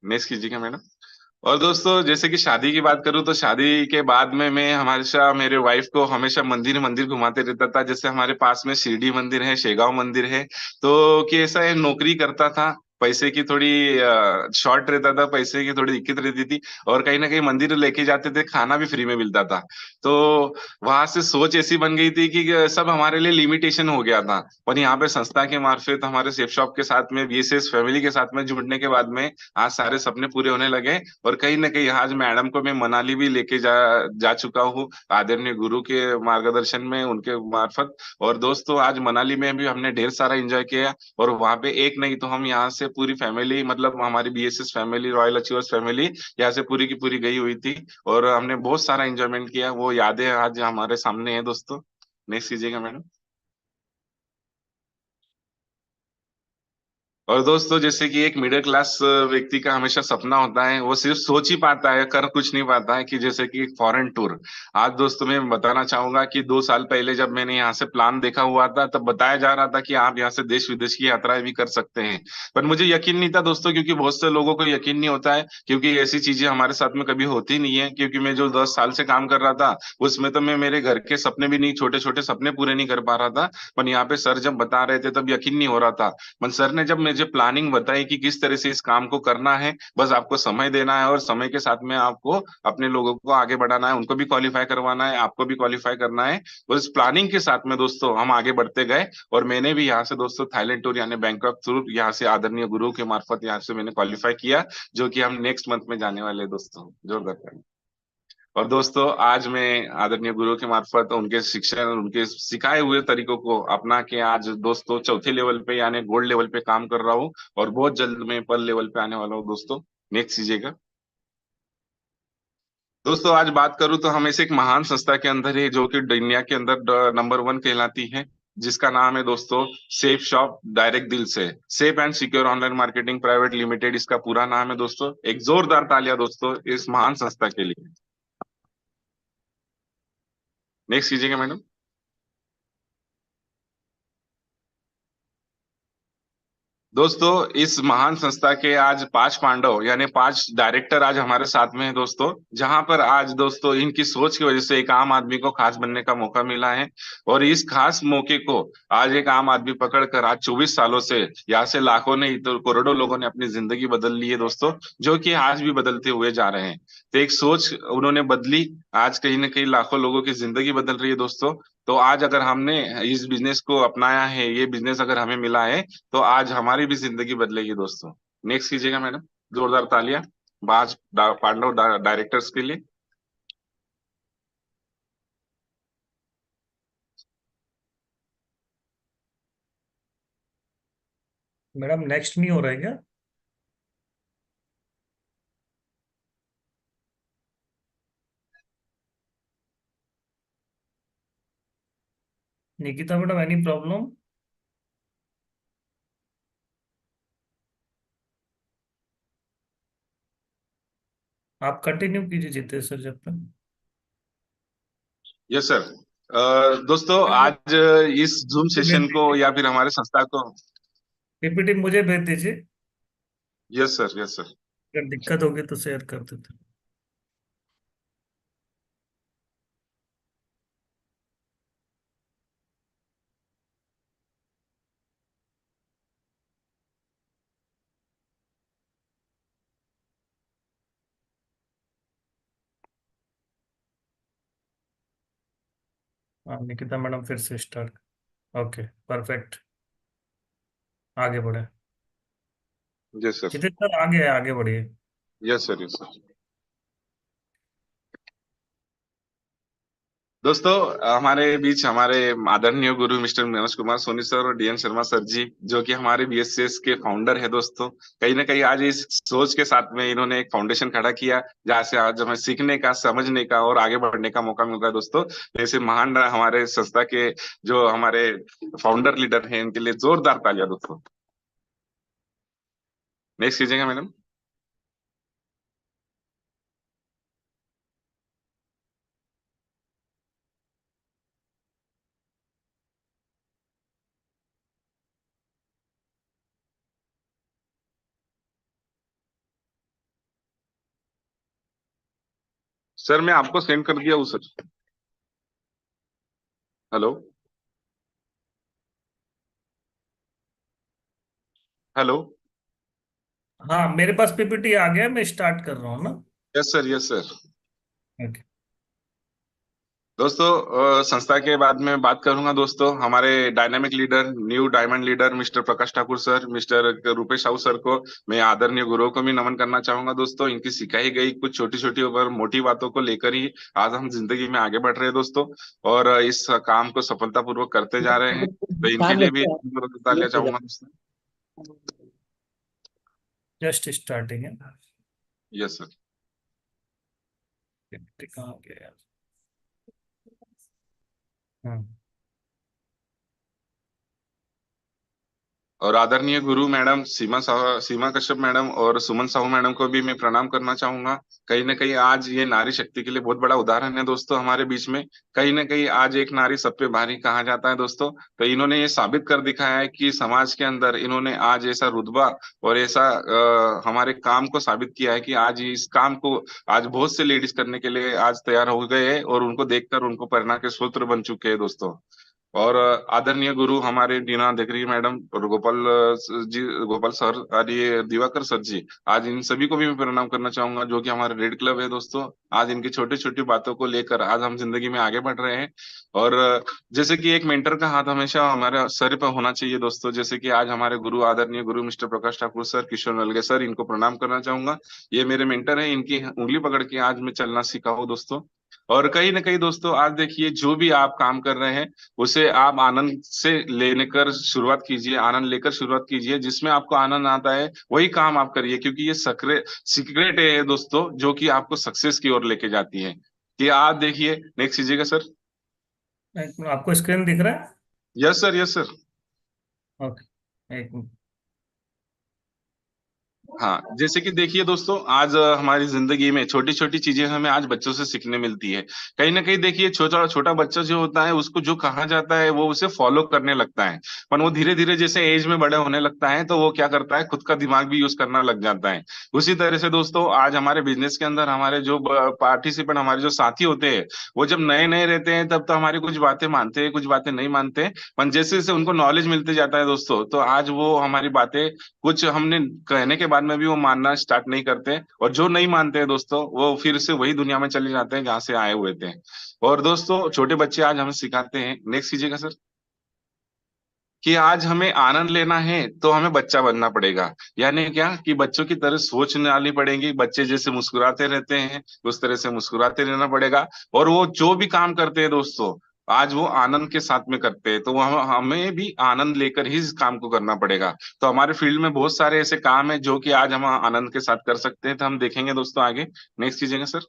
नेक्स्ट कीजिएगा मैडम। और दोस्तों जैसे कि शादी की बात करूं तो शादी के बाद में मैं हमेशा मेरे वाइफ को हमेशा मंदिर मंदिर घुमाते रहता था। जैसे हमारे पास में शिरडी मंदिर है, शेगांव मंदिर है, तो कि ऐसा है, नौकरी करता था, पैसे की थोड़ी शॉर्ट रहता था, पैसे की थोड़ी दिक्कत रहती थी। और कहीं ना कहीं मंदिर लेके जाते थे, खाना भी फ्री में मिलता था। तो वहां से सोच ऐसी बन गई थी कि सब हमारे लिए लिमिटेशन हो गया था। पर यहाँ पे संस्था के मार्फत हमारे सेफ शॉप के साथ में, बीएसएस फैमिली के साथ में जुड़ने के बाद में आज सारे सपने पूरे होने लगे। और कहीं ना कहीं आज मैडम को मैं मनाली भी लेके जा चुका हूँ आदरणीय गुरु के मार्गदर्शन में, उनके मार्फत। और दोस्तों आज मनाली में भी हमने ढेर सारा एंजॉय किया। और वहां पे एक नहीं तो हम यहाँ से पूरी फैमिली, मतलब हमारी BSS family, royal achievers family यहाँ से पूरी की पूरी गई हुई थी। और हमने बहुत सारा एंजॉयमेंट किया, वो यादें आज हमारे सामने है दोस्तों। नेक्स्ट कीजिएगा मैडम। और दोस्तों जैसे कि एक मिडिल क्लास व्यक्ति का हमेशा सपना होता है, वो सिर्फ सोच ही पाता है, कर कुछ नहीं पाता है, कि जैसे कि एक फॉरेन टूर। आज दोस्तों मैं बताना चाहूंगा कि 2 साल पहले जब मैंने यहाँ से प्लान देखा हुआ था, तब बताया जा रहा था कि आप यहाँ से देश विदेश की यात्राएं भी कर सकते हैं। पर मुझे यकीन नहीं था दोस्तों, क्योंकि बहुत से लोगों को यकीन नहीं होता है, क्योंकि ऐसी चीजें हमारे साथ में कभी होती नहीं है। क्योंकि मैं जो 10 साल से काम कर रहा था उसमें तो मैं मेरे घर के सपने भी नहीं, छोटे छोटे सपने पूरे नहीं कर पा रहा था। पर यहाँ पे सर जब बता रहे थे तब यकीन नहीं हो रहा था। मन सर ने जब मुझे प्लानिंग बताई कि किस तरह से इस काम को करना है, बस आपको समय देना है और समय के साथ में आपको अपने लोगों को आगे बढ़ाना है, उनको भी क्वालिफाई करवाना है, आपको भी क्वालिफाई करना है। बस प्लानिंग के साथ में दोस्तों हम आगे बढ़ते गए। और मैंने भी यहाँ से दोस्तों थाईलैंड टूर यानी बैंकॉक टूर यहाँ से आदरणीय गुरु के मार्फत यहाँ से मैंने क्वालिफाई किया, जो कि हम नेक्स्ट मंथ में जाने वाले हैं दोस्तों। जोरदार। और दोस्तों आज मैं आदरणीय गुरु के मार्फत उनके शिक्षण, उनके सिखाए हुए तरीकों को अपना के आज दोस्तों चौथे लेवल पे यानी गोल्ड लेवल पे काम कर रहा हूँ। और बहुत जल्द मैं पर्ल लेवल पे आने वाला हूँ दोस्तों। नेक्स्ट कीजिएगा। दोस्तों आज बात करूं तो हम ऐसे एक महान संस्था के अंदर है, जो कि दुनिया के अंदर नंबर 1 कहलाती है, जिसका नाम है दोस्तों सेफ शॉप डायरेक्ट दिल से, safe and secure online marketing private limited इसका पूरा नाम है दोस्तों। एक जोरदार तालियां दोस्तों इस महान संस्था के लिए। नेक्स्ट कीजिएगा मैडम। दोस्तों इस महान संस्था के आज 5 पांडव यानी 5 डायरेक्टर आज हमारे साथ में हैं दोस्तों, जहां पर आज दोस्तों इनकी सोच की वजह से एक आम आदमी को खास बनने का मौका मिला है। और इस खास मौके को आज एक आम आदमी पकड़कर आज 24 सालों से यहाँ से लाखों नहीं तो करोड़ों लोगों ने अपनी जिंदगी बदल ली है दोस्तों, जो कि आज भी बदलते हुए जा रहे हैं। तो एक सोच उन्होंने बदली, आज कहीं ना कहीं लाखों लोगों की जिंदगी बदल रही है दोस्तों। तो आज अगर हमने इस बिजनेस को अपनाया है, ये बिजनेस अगर हमें मिला है, तो आज हमारी भी जिंदगी बदलेगी दोस्तों। नेक्स्ट कीजिएगा मैडम, जोरदार तालियां पांडव डायरेक्टर्स के लिए। मैडम नेक्स्ट नहीं हो रहा है क्या? Nikita madam, any problem? आप कंटिन्यू कीजिए जितेश सर जब तक। Yes sir. दोस्तों आज इस जूम सेशन को या फिर हमारे संस्था को। पीपीटी मुझे भेज दीजिए, यस सर, यस सर। अगर दिक्कत होगी तो शेयर कर देते। हाँ निकिता मैडम फिर से स्टार्ट। ओके परफेक्ट, आगे बढ़े। यस सर, जितेश सर आगे बढ़िए। Yes sir, yes sir. दोस्तों हमारे बीच हमारे आदरणीय गुरु मिस्टर मनोज कुमार सोनी सर और डीएन शर्मा सर जी, जो कि हमारे बीएसएस के फाउंडर है दोस्तों। कहीं ना कहीं आज इस सोच के साथ में इन्होंने एक फाउंडेशन खड़ा किया, जहाँ से आज हमें सीखने का, समझने का और आगे बढ़ने का मौका मिल रहा है दोस्तों। ऐसे महान हमारे संस्था के जो हमारे फाउंडर लीडर हैं, इनके लिए जोरदार तालियां दोस्तों। नेक्स्ट कीजिएगा मैडम। सर मैं आपको सेंड कर दिया हूँ सर। Hello, hello. हाँ मेरे पास पीपीटी आ गया, मैं स्टार्ट कर रहा हूँ ना। Yes sir, yes sir. Okay. दोस्तों संस्था के बाद में बात करूंगा दोस्तों। हमारे dynamic leader, new diamond leader mister Prakash Thakur sir, mister Rupesh Sahu sir को मैं आदरणीय गुरुओं को भी नमन करना चाहूंगा दोस्तों। इनकी सिखाई गई कुछ छोटी छोटी और मोटी बातों को लेकर ही आज हम जिंदगी में आगे बढ़ रहे हैं दोस्तों, और इस काम को सफलतापूर्वक करते जा रहे हैं। तो इनके लिए भी तालियां चाहूंगा दोस्तों। जस्ट स्टार्टिंग है। Yes sir. पीपीटी कहाँ गया यार? हाँ। और आदरणीय गुरु मैडम सीमा कश्यप मैडम और सुमन साहू मैडम को भी मैं प्रणाम करना चाहूंगा। कहीं ना कहीं आज ये नारी शक्ति के लिए बहुत बड़ा उदाहरण है दोस्तों हमारे बीच में। कहीं ना कहीं आज एक नारी सब पे भारी कहा जाता है दोस्तों। तो इन्होंने ये साबित कर दिखाया है कि समाज के अंदर इन्होंने आज ऐसा रुतबा और ऐसा हमारे काम को साबित किया है कि आज इस काम को आज बहुत से लेडीज करने के लिए आज तैयार हो गए हैं, और उनको देखकर उनको प्रेरणा के स्रोत बन चुके हैं दोस्तों। और आदरणीय गुरु हमारे दीना देकरी मैडम और जी, गोपाल सर और ये दिवाकर सर जी, आज इन सभी को भी मैं प्रणाम करना चाहूंगा, जो कि हमारे रेड क्लब है दोस्तों। आज इनकी छोटी छोटी बातों को लेकर आज हम जिंदगी में आगे बढ़ रहे हैं। और जैसे कि एक मेंटर का हाथ हमेशा हमारे सर पर होना चाहिए दोस्तों, जैसे कि आज हमारे गुरु आदरणीय गुरु मिस्टर प्रकाश ठाकुर सर, किशोर नलगे सर, इनको प्रणाम करना चाहूंगा। ये मेरे मेंटर है, इनकी उंगली पकड़ के आज मैं चलना सीखा हूँ दोस्तों। और कहीं ना कहीं दोस्तों आज देखिए, जो भी आप काम कर रहे हैं उसे आप आनंद से लेने कर शुरुआत कीजिए, आनंद लेकर शुरुआत कीजिए। जिसमें आपको आनंद आता है वही काम आप करिए, क्योंकि ये सीक्रेट है दोस्तों, जो कि आपको सक्सेस की ओर लेके जाती है। कि आप देखिए, नेक्स्ट कीजिएगा सर। आपको स्क्रीन दिख रहा है? Yes sir, yes sir. Okay एक मिनट। हाँ, जैसे कि देखिए दोस्तों, आज हमारी जिंदगी में छोटी छोटी चीजें हमें आज बच्चों से सीखने मिलती है। कहीं ना कहीं देखिए, छोटा छोटा बच्चा जो होता है उसको जो कहा जाता है वो उसे फॉलो करने लगता है। पर वो धीरे धीरे जैसे एज में बड़े होने लगता है तो वो क्या करता है, खुद का दिमाग भी यूज करना लग जाता है। उसी तरह से दोस्तों आज हमारे बिजनेस के अंदर हमारे जो पार्टिसिपेंट, हमारे जो साथी होते हैं, वो जब नए नए रहते हैं तब तो हमारी कुछ बातें मानते हैं, कुछ बातें नहीं मानते। पर जैसे जैसे उनको नॉलेज मिलते जाता है दोस्तों, तो आज वो हमारी बातें कुछ हमने कहने के बाद में भी वो मानना स्टार्ट नहीं करते, और जो नहीं मानते हैं दोस्तों वो फिर से वही दुनिया में चले जाते हैं जहाँ से आए हुए थे। और दोस्तों छोटे बच्चे आज हमें सिखाते हैं, नेक्स्ट कीजिएगा सर, कि आज हमें आनंद लेना है तो हमें बच्चा बनना पड़ेगा। यानी क्या, कि बच्चों की तरह सोच डालनी पड़ेगी, बच्चे जैसे मुस्कुराते रहते हैं उस तरह से मुस्कुराते रहना पड़ेगा। और वो जो भी काम करते हैं दोस्तों, आज वो आनंद के साथ में करते हैं, तो वो हमें भी आनंद लेकर ही इस काम को करना पड़ेगा। तो हमारे फील्ड में बहुत सारे ऐसे काम है जो कि आज हम आनंद के साथ कर सकते हैं, तो हम देखेंगे दोस्तों आगे। नेक्स्ट कीजिएगा सर।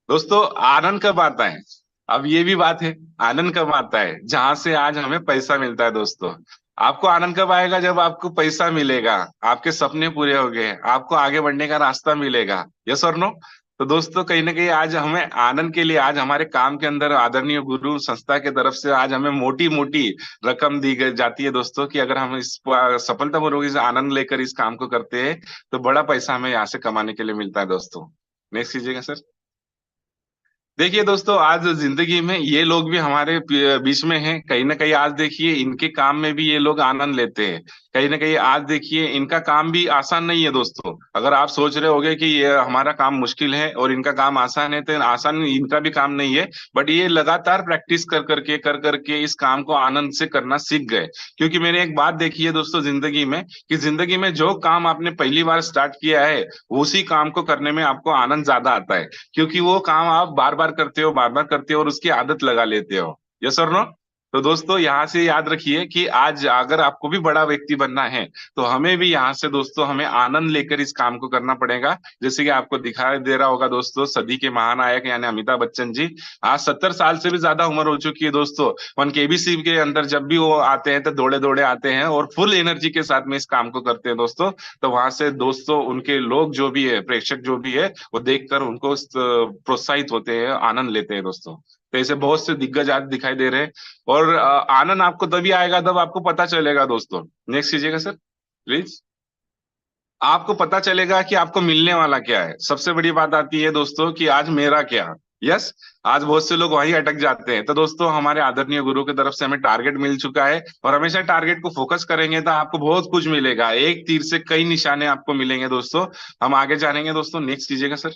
दोस्तों आनंद कब आता है, अब ये भी बात है, आनंद कब आता है जहां से आज हमें पैसा मिलता है दोस्तों। आपको आनंद कब आएगा, जब आपको पैसा मिलेगा, आपके सपने पूरे हो गए, आपको आगे बढ़ने का रास्ता मिलेगा। यस और नो। तो दोस्तों कहीं ना कहीं आज हमें आनंद के लिए, आज हमारे काम के अंदर आदरणीय गुरु संस्था की तरफ से आज हमें मोटी मोटी रकम दी जाती है दोस्तों, कि अगर हम इस सफलतापूर्वक इस आनंद लेकर इस काम को करते हैं तो बड़ा पैसा हमें यहाँ से कमाने के लिए मिलता है दोस्तों। नेक्स्ट कीजिएगा सर। देखिए दोस्तों, आज जिंदगी में ये लोग भी हमारे बीच में हैं, कहीं ना कहीं आज देखिए इनके काम में भी ये लोग आनंद लेते हैं। कहीं ना कहीं आज देखिए इनका काम भी आसान नहीं है दोस्तों। अगर आप सोच रहे होगे कि ये हमारा काम मुश्किल है और इनका काम आसान है, तो आसान इनका भी काम नहीं है। बट ये लगातार प्रैक्टिस कर करके इस काम को आनंद से करना सीख गए। क्योंकि मैंने एक बात देखी है दोस्तों जिंदगी में, कि जिंदगी में जो काम आपने पहली बार स्टार्ट किया है उसी काम को करने में आपको आनंद ज्यादा आता है, क्योंकि वो काम आप बार बार करते हो, बार बार करते हो और उसकी आदत लगा लेते हो। यस और नो। तो दोस्तों यहाँ से याद रखिए कि आज अगर आपको भी बड़ा व्यक्ति बनना है तो हमें भी यहाँ से दोस्तों हमें आनंद लेकर इस काम को करना पड़ेगा। जैसे कि आपको दिखाई दे रहा होगा दोस्तों, सदी के महानायक यानी अमिताभ बच्चन जी, आज 70 साल से भी ज्यादा उम्र हो चुकी है दोस्तों। वन केबीसी के अंदर जब भी वो आते हैं तो दौड़े दौड़े आते हैं और फुल एनर्जी के साथ में इस काम को करते हैं दोस्तों। तो वहां से दोस्तों उनके लोग जो भी है, प्रेक्षक जो भी है, वो देखकर उनको प्रोत्साहित होते हैं, आनंद लेते हैं दोस्तों। तो ऐसे बहुत से दिग्गज आज दिखाई दे रहे हैं। और आनंद आपको तभी आएगा जब आपको पता चलेगा दोस्तों। नेक्स्ट कीजिएगा सर प्लीज। आपको पता चलेगा कि आपको मिलने वाला क्या है। सबसे बड़ी बात आती है दोस्तों कि आज मेरा क्या। यस। आज बहुत से लोग वहीं अटक जाते हैं। तो दोस्तों हमारे आदरणीय गुरु की तरफ से हमें टारगेट मिल चुका है, और हमेशा टारगेट को फोकस करेंगे तो आपको बहुत कुछ मिलेगा, एक तीर से कई निशाने आपको मिलेंगे दोस्तों। हम आगे जानेंगे दोस्तों। नेक्स्ट कीजिएगा सर।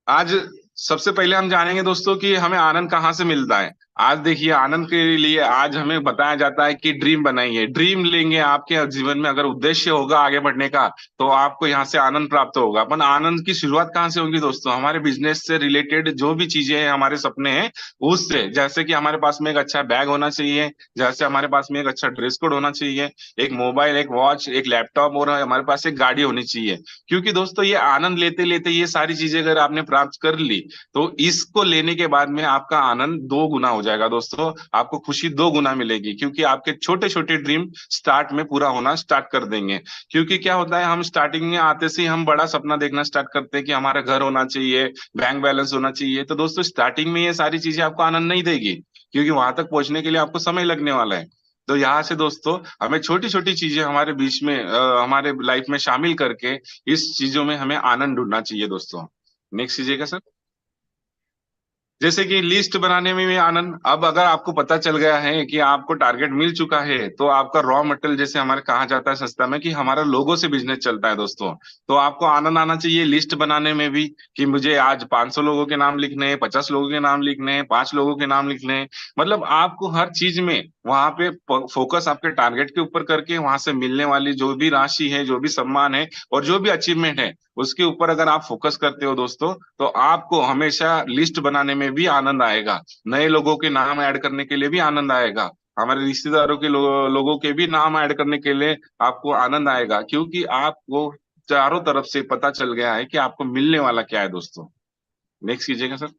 आज सबसे पहले हम जानेंगे दोस्तों कि हमें आनंद कहाँ से मिलता है। आज देखिए आनंद के लिए आज हमें बताया जाता है कि ड्रीम बनाइए, ड्रीम लेंगे। आपके जीवन में अगर उद्देश्य होगा आगे बढ़ने का तो आपको यहाँ से आनंद प्राप्त होगा। अपन आनंद की शुरुआत कहाँ से होगी दोस्तों, हमारे बिजनेस से रिलेटेड जो भी चीजें हैं, हमारे सपने हैं उससे। जैसे कि हमारे पास में एक अच्छा बैग होना चाहिए, जैसे हमारे पास में एक अच्छा ड्रेस कोड होना चाहिए, एक मोबाइल, एक वॉच, एक लैपटॉप, और हमारे पास एक गाड़ी होनी चाहिए। क्योंकि दोस्तों ये आनंद लेते लेते ये सारी चीजें अगर आपने प्राप्त कर ली तो इसको लेने के बाद में आपका आनंद 2 गुना हो जाएगा दोस्तों, आपको खुशी 2 गुना मिलेगी। क्योंकि आपके छोटे छोटे ड्रीम स्टार्ट में पूरा होना स्टार्ट कर देंगे। क्योंकि क्या होता है, हम स्टार्टिंग में आते से ही हम बड़ा सपना देखना स्टार्ट करते हैं कि हमारा घर होना चाहिए, बैंक बैलेंस होना चाहिए। तो दोस्तों स्टार्टिंग में ये सारी चीजें आपको आनंद नहीं देगी, क्योंकि वहां तक पहुंचने के लिए आपको समय लगने वाला है। तो यहाँ से दोस्तों हमें छोटी छोटी चीजें हमारे बीच में हमारे लाइफ में शामिल करके इस चीजों में हमें आनंद ढूंढना चाहिए दोस्तों। नेक्स्ट कीजिएगा सर। जैसे कि लिस्ट बनाने में भी आनंद। अब अगर आपको पता चल गया है कि आपको टारगेट मिल चुका है तो आपका रॉ मटेरियल, जैसे हमारे कहा जाता है संस्था में कि हमारा लोगो से बिजनेस चलता है दोस्तों, तो आपको आनंद आना चाहिए लिस्ट बनाने में भी, कि मुझे आज 500 लोगों के नाम लिखने हैं, 50 लोगों के नाम लिखने हैं, 5 लोगों के नाम लिखने हैं। मतलब आपको हर चीज में वहां पे फोकस आपके टारगेट के ऊपर करके वहां से मिलने वाली जो भी राशि है, जो भी सम्मान है और जो भी अचीवमेंट है उसके ऊपर अगर आप फोकस करते हो दोस्तों, तो आपको हमेशा लिस्ट बनाने में भी आनंद आएगा। नए लोगों के नाम ऐड करने के लिए भी आनंद आएगा, हमारे रिश्तेदारों के लोगों के भी नाम ऐड करने के लिए आपको आनंद आएगा, क्योंकि आपको चारों तरफ से पता चल गया है कि आपको मिलने वाला क्या है दोस्तों। नेक्स्ट कीजिएगा सर।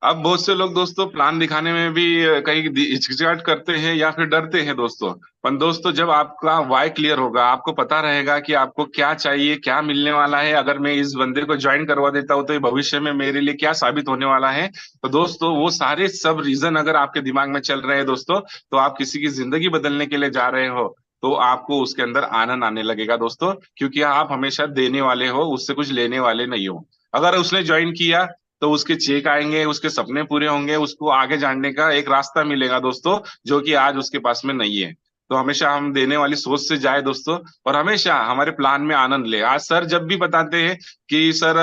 अब बहुत से लोग दोस्तों प्लान दिखाने में भी कहीं हिचकिचाहट करते हैं या फिर डरते हैं दोस्तों। पर दोस्तों जब आपका वाई क्लियर होगा, आपको पता रहेगा कि आपको क्या चाहिए, क्या मिलने वाला है, अगर मैं इस बंदे को ज्वाइन करवा देता हूँ तो ये भविष्य में मेरे लिए क्या साबित होने वाला है, तो दोस्तों वो सारे सब रीजन अगर आपके दिमाग में चल रहे हैं दोस्तों, तो आप किसी की जिंदगी बदलने के लिए जा रहे हो तो आपको उसके अंदर आनंद आने लगेगा दोस्तों। क्योंकि आप हमेशा देने वाले हो, उससे कुछ लेने वाले नहीं हो। अगर उसने ज्वाइन किया तो उसके चेक आएंगे, उसके सपने पूरे होंगे, उसको आगे जानने का एक रास्ता मिलेगा दोस्तों, जो कि आज उसके पास में नहीं है। तो हमेशा हम देने वाली सोच से जाए दोस्तों, और हमेशा हमारे प्लान में आनंद ले। आज सर जब भी बताते हैं कि सर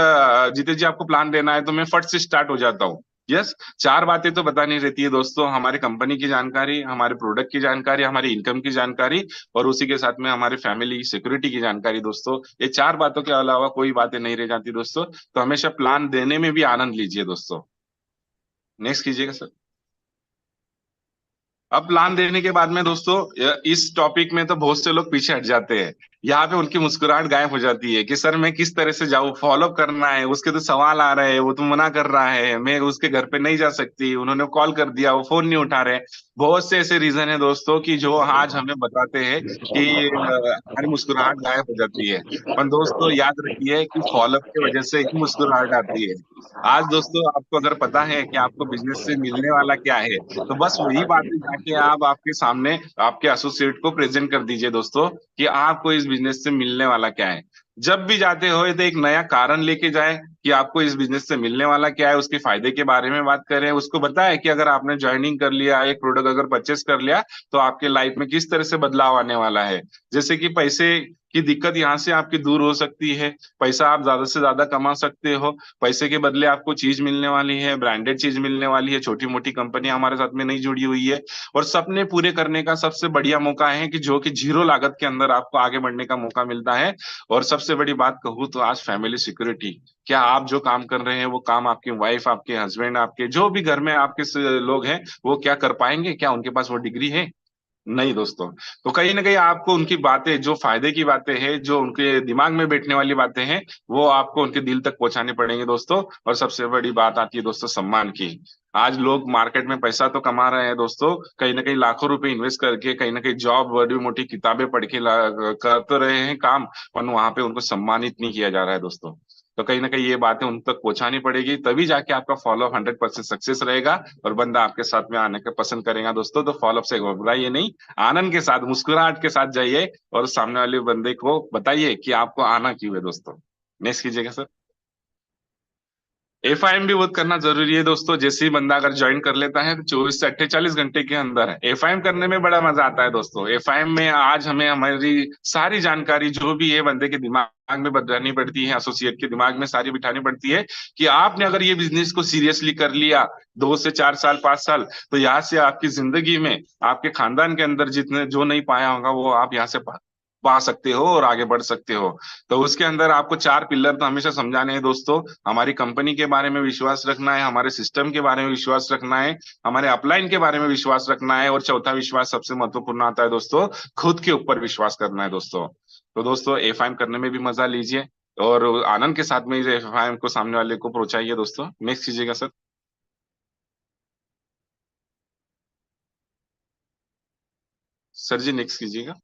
जीतेश जी आपको प्लान देना है, तो मैं फट से स्टार्ट हो जाता हूँ। यस, चार बातें तो बतानी रहती है दोस्तों, हमारे कंपनी की जानकारी, हमारे प्रोडक्ट की जानकारी, हमारी इनकम की जानकारी, और उसी के साथ में हमारे फैमिली सिक्योरिटी की जानकारी दोस्तों। ये चार बातों के अलावा कोई बातें नहीं रह जाती दोस्तों। तो हमेशा प्लान देने में भी आनंद लीजिए दोस्तों। नेक्स्ट कीजिएगा सर। अब प्लान देने के बाद में दोस्तों, इस टॉपिक में तो बहुत से लोग पीछे हट जाते हैं। यहाँ पे उनकी मुस्कुराहट गायब हो जाती है कि सर मैं किस तरह से जाऊँ, फॉलोअप करना है, उसके तो सवाल आ रहे हैं, वो तो मना कर रहा है, मैं उसके घर पे नहीं जा सकती, उन्होंने कॉल कर दिया, वो फोन नहीं उठा रहे। बहुत से ऐसे रीजन है दोस्तों कि जो आज हमें बताते हैं कि हमारी मुस्कुराहट गायब हो जाती है। पर दोस्तों याद रखिए कि फॉलोअप की वजह से ही मुस्कुराहट आती है। आज दोस्तों आपको अगर पता है कि आपको बिजनेस से मिलने वाला क्या है, तो बस वही बातें जाके आप आपके सामने आपके एसोसिएट को प्रेजेंट कर दीजिए दोस्तों, कि आपको इस बिजनेस से मिलने वाला क्या है। जब भी जाते हो तो एक नया कारण लेके जाए कि आपको इस बिजनेस से मिलने वाला क्या है, उसके फायदे के बारे में बात करें, उसको बताए कि अगर आपने ज्वाइनिंग कर लिया, एक प्रोडक्ट अगर परचेस कर लिया, तो आपके लाइफ में किस तरह से बदलाव आने वाला है। जैसे कि पैसे की दिक्कत यहाँ से आपकी दूर हो सकती है, पैसा आप ज्यादा से ज्यादा कमा सकते हो, पैसे के बदले आपको चीज मिलने वाली है, ब्रांडेड चीज मिलने वाली है, छोटी मोटी कंपनी हमारे साथ में नहीं जुड़ी हुई है। और सपने पूरे करने का सबसे बढ़िया मौका है कि जो कि जीरो लागत के अंदर आपको आगे बढ़ने का मौका मिलता है। और सबसे बड़ी बात कहूँ तो आज फैमिली सिक्योरिटी, क्या आप जो काम कर रहे हैं वो काम आपकी वाइफ, आपके हस्बैंड, आपके जो भी घर में आपके लोग हैं, वो क्या कर पाएंगे? क्या उनके पास वो डिग्री है? नहीं दोस्तों। तो कहीं ना कहीं आपको उनकी बातें, जो फायदे की बातें हैं, जो उनके दिमाग में बैठने वाली बातें हैं, वो आपको उनके दिल तक पहुंचानी पड़ेंगी दोस्तों। और सबसे बड़ी बात आती है दोस्तों सम्मान की। आज लोग मार्केट में पैसा तो कमा रहे हैं दोस्तों, कहीं ना कहीं लाखों रुपए इन्वेस्ट करके, कहीं ना कहीं जॉब, बड़ी मोटी किताबें पढ़ के कर तो रहे हैं काम, पर वहां पे उनको सम्मानित नहीं किया जा रहा है दोस्तों। तो कहीं ना कहीं ये बातें उन तक पहुंचानी पड़ेगी, तभी जाके आपका फॉलोअप 100% सक्सेस रहेगा, और बंदा आपके साथ में आने का पसंद करेगा दोस्तों। तो फॉलोअप से घबराइए नहीं, आनंद के साथ, मुस्कुराहट के साथ जाइए, और सामने वाले बंदे को बताइए कि आपको आना क्यों है दोस्तों। नेक्स्ट कीजिएगा सर। एफआईएम भी बहुत करना जरूरी है दोस्तों। जैसे ही बंदा अगर ज्वाइन कर लेता है तो 24 से 48 घंटे के अंदर एफआईएम करने में बड़ा मजा आता है दोस्तों। एफआईएम में आज हमें हमारी सारी जानकारी जो भी है बंदे के दिमाग में बिठानी पड़ती है, एसोसिएट के दिमाग में सारी बिठानी पड़ती है, कि आपने अगर ये बिजनेस को सीरियसली कर लिया 2 से 4 साल, 5 साल, तो यहाँ से आपकी जिंदगी में, आपके खानदान के अंदर जितने जो नहीं पाया होगा, वो आप यहाँ से पा सकते हो और आगे बढ़ सकते हो। तो उसके अंदर आपको 4 पिलर तो हमेशा समझाने हैं दोस्तों। हमारी कंपनी के बारे में विश्वास रखना है, हमारे सिस्टम के बारे में विश्वास रखना है, हमारे अपलाइन के बारे में विश्वास रखना है, और चौथा विश्वास सबसे महत्वपूर्ण आता है दोस्तों, खुद के ऊपर विश्वास करना है दोस्तों। तो दोस्तों एफआईएम करने में भी मजा लीजिए, और आनंद के साथ में इस एफआईएम को सामने वाले को पहुंचाइए दोस्तों। नेक्स्ट कीजिएगा सर। सर जी नेक्स्ट कीजिएगा।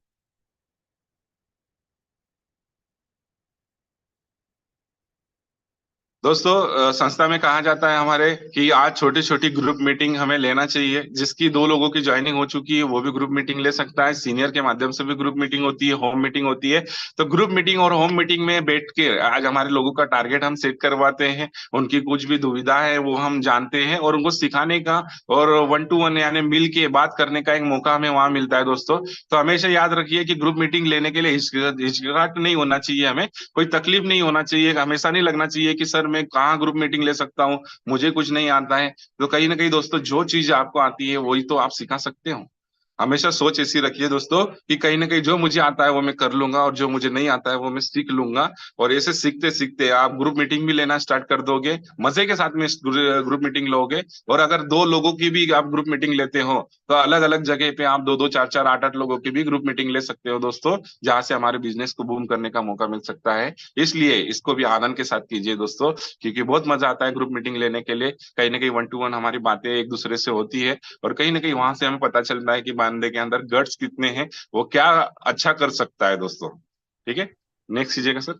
दोस्तों संस्था में कहा जाता है हमारे कि आज छोटी छोटी ग्रुप मीटिंग हमें लेना चाहिए। जिसकी 2 लोगों की ज्वाइनिंग हो चुकी है वो भी ग्रुप मीटिंग ले सकता है, सीनियर के माध्यम से भी ग्रुप मीटिंग होती है, होम मीटिंग होती है। तो ग्रुप मीटिंग और होम मीटिंग में बैठ के आज हमारे लोगों का टारगेट हम सेट करवाते हैं, उनकी कुछ भी दुविधा है वो हम जानते हैं, और उनको सिखाने का और 1 to 1 यानी मिल के बात करने का एक मौका हमें वहां मिलता है दोस्तों। तो हमेशा याद रखिए कि ग्रुप मीटिंग लेने के लिए हिचकिचाहट नहीं होना चाहिए, हमें कोई तकलीफ नहीं होना चाहिए, हमेशा नहीं लगना चाहिए कि सर मैं कहाँ ग्रुप मीटिंग ले सकता हूँ, मुझे कुछ नहीं आता है। तो कहीं ना कहीं दोस्तों जो चीज आपको आती है वही तो आप सिखा सकते हो। हमेशा सोच ऐसी रखिए दोस्तों कि कहीं ना कहीं जो मुझे आता है वो मैं कर लूंगा, और जो मुझे नहीं आता है वो मैं सीख लूंगा। और ऐसे सीखते सीखते आप ग्रुप मीटिंग भी लेना स्टार्ट कर दोगे, मजे के साथ में ग्रुप मीटिंग लोगे। और अगर 2 लोगों की भी आप ग्रुप मीटिंग लेते हो, तो अलग अलग जगह पे आप 2-2, 4-4, 8-8 लोगों की भी ग्रुप मीटिंग ले सकते हो दोस्तों, जहां से हमारे बिजनेस को बूम करने का मौका मिल सकता है। इसलिए इसको भी आनंद के साथ कीजिए दोस्तों, क्योंकि बहुत मजा आता है ग्रुप मीटिंग लेने के लिए। कहीं ना कहीं 1 to 1 हमारी बातें एक दूसरे से होती है, और कहीं ना कहीं वहां से हमें पता चलता है कि बंदे के अंदर गट्स कितने हैं, वो क्या अच्छा कर सकता है दोस्तों। ठीक है, नेक्स्ट कीजिएगा सर।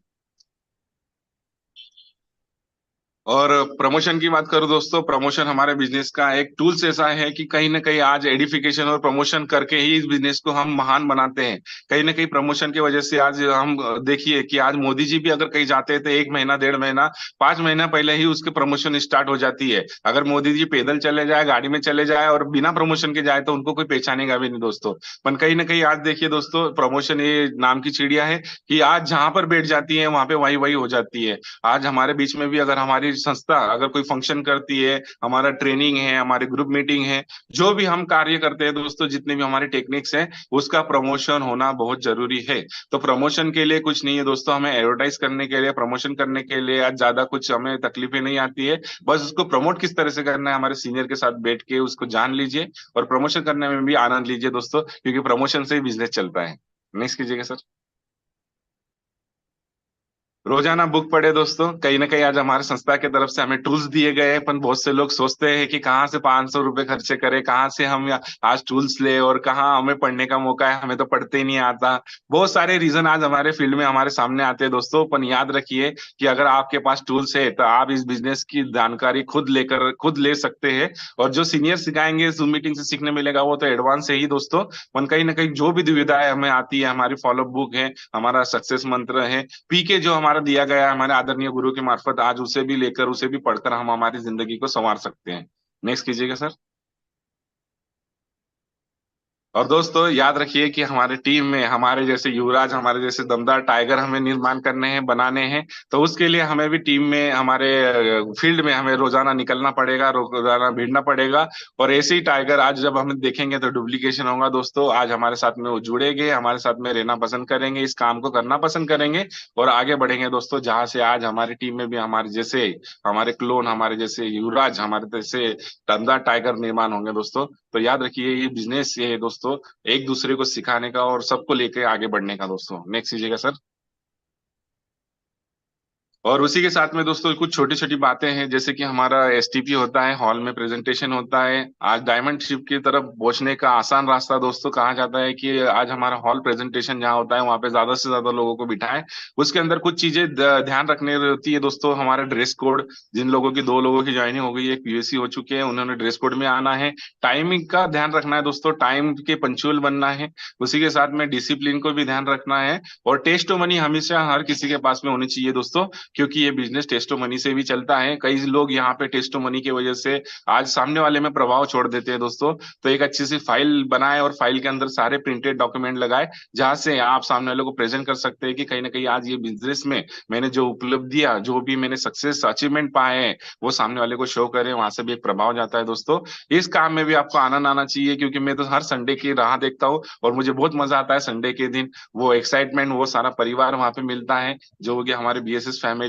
और प्रमोशन की बात करूं दोस्तों, प्रमोशन हमारे बिजनेस का एक टूल्स ऐसा है कि कहीं ना कहीं आज एडिफिकेशन और प्रमोशन करके ही इस बिजनेस को हम महान बनाते हैं। कहीं ना कहीं प्रमोशन की वजह से आज हम देखिए कि आज मोदी जी भी अगर कहीं जाते हैं तो 1 महीना 1.5 महीना 5 महीना पहले ही उसके प्रमोशन स्टार्ट हो जाती है। अगर मोदी जी पैदल चले जाए, गाड़ी में चले जाए और बिना प्रमोशन के जाए तो उनको कोई पहचानेगा भी नहीं दोस्तों। पर कहीं ना कहीं आज देखिए दोस्तों, प्रमोशन ये नाम की चिड़िया है कि आज जहां पर बैठ जाती है वहां पे वही वही हो जाती है। आज हमारे बीच में भी अगर हमारी संस्था अगर कोई फंक्शन करती है, हमारा ट्रेनिंग है, हमारी ग्रुप मीटिंग है, जो भी हम कार्य करते हैं दोस्तों, जितने भी हमारे टेक्निक्स हैं, उसका प्रमोशन होना बहुत जरूरी है। तो प्रमोशन के लिए कुछ नहीं है दोस्तों, हमें एडवर्टाइज करने के लिए, प्रमोशन करने के लिए आज ज्यादा कुछ हमें तकलीफें नहीं आती है। बस उसको प्रमोट किस तरह से करना है, हमारे सीनियर के साथ बैठ के उसको जान लीजिए और प्रमोशन करने में भी आनंद लीजिए दोस्तों, क्योंकि प्रमोशन से ही बिजनेस चलता है। नेक्स्ट कीजिएगा सर। रोजाना बुक पढ़े दोस्तों। कहीं ना कहीं आज हमारे संस्था की तरफ से हमें टूल्स दिए गए हैं, पर बहुत से लोग सोचते हैं कि कहाँ से 500 रुपए खर्चे करें, कहाँ से हम आज टूल्स ले, और कहाँ हमें पढ़ने का मौका है, हमें तो पढ़ते ही नहीं आता। बहुत सारे रीजन आज हमारे फील्ड में हमारे सामने आते हैं दोस्तों। पर याद रखिए कि अगर आपके पास टूल्स है तो आप इस बिजनेस की जानकारी खुद ले सकते हैं। और जो सीनियर सिखाएंगे, जूम मीटिंग से सीखने मिलेगा, वो तो एडवांस है ही दोस्तों। पर कहीं ना कहीं जो भी दुविधाएं हमें आती है, हमारी फॉलोअप बुक है, हमारा सक्सेस मंत्र है, पीके जो हमारा दिया गया है हमारे आदरणीय गुरु के मार्फत, आज उसे भी लेकर, उसे भी पढ़कर हम हमारी जिंदगी को संवार सकते हैं। नेक्स्ट कीजिएगा सर। और दोस्तों याद रखिए कि हमारे टीम में हमारे जैसे युवराज, हमारे जैसे दमदार टाइगर हमें निर्माण करने हैं, बनाने हैं। तो उसके लिए हमें भी टीम में, हमारे फील्ड में हमें रोजाना निकलना पड़ेगा, रोजाना भिड़ना पड़ेगा। और ऐसे ही टाइगर आज जब हम देखेंगे तो डुप्लीकेशन होगा दोस्तों। आज हमारे साथ में वो जुड़ेंगे, हमारे साथ में रहना पसंद करेंगे, इस काम को करना पसंद करेंगे और आगे बढ़ेंगे दोस्तों। जहां से आज हमारी टीम में भी हमारे जैसे, हमारे क्लोन, हमारे जैसे युवराज, हमारे जैसे दमदार टाइगर निर्माण होंगे दोस्तों। तो याद रखिए ये बिजनेस ये है दोस्तों, एक दूसरे को सिखाने का और सबको लेके आगे बढ़ने का दोस्तों। नेक्स्ट कीजिएगा सर। और उसी के साथ में दोस्तों कुछ छोटी छोटी बातें हैं, जैसे कि हमारा एसटीपी होता है, हॉल में प्रेजेंटेशन होता है। आज डायमंड शिप की तरफ पहुंचने का आसान रास्ता दोस्तों कहा जाता है कि आज हमारा हॉल प्रेजेंटेशन जहाँ होता है वहां पे ज्यादा से ज्यादा लोगों को बिठाएं। उसके अंदर कुछ चीजें ध्यान रखने होती है दोस्तों। हमारा ड्रेस कोड, जिन लोगों की 2 लोगों की ज्वाइनिंग हो गई है, पीयूसी हो चुके हैं, उन्होंने ड्रेस कोड में आना है। टाइमिंग का ध्यान रखना है दोस्तों, टाइम के पंक्चुअल बनना है। उसी के साथ में डिसिप्लिन को भी ध्यान रखना है। और टेस्ट मनी हमेशा हर किसी के पास में होनी चाहिए दोस्तों, क्योंकि ये बिजनेस टेस्टो मनी से भी चलता है। कई लोग यहाँ पे टेस्टो मनी की वजह से आज सामने वाले में प्रभाव छोड़ देते हैं दोस्तों। तो एक अच्छी सी फाइल बनाए और फाइल के अंदर सारे प्रिंटेड डॉक्यूमेंट लगाए, जहां से आप सामने वाले को प्रेजेंट कर सकते हैं कि कहीं ना कहीं आज ये बिजनेस में मैंने जो उपलब्धियां, जो भी मैंने सक्सेस अचीवमेंट पाए हैं, वो सामने वाले को शो करें। वहां से भी एक प्रभाव जाता है दोस्तों। इस काम में भी आपको आनंद आना चाहिए, क्योंकि मैं तो हर संडे की राह देखता हूँ और मुझे बहुत मजा आता है संडे के दिन। वो एक्साइटमेंट, वो सारा परिवार वहां पे मिलता है, जो कि हमारे बीएसएस फैमिली,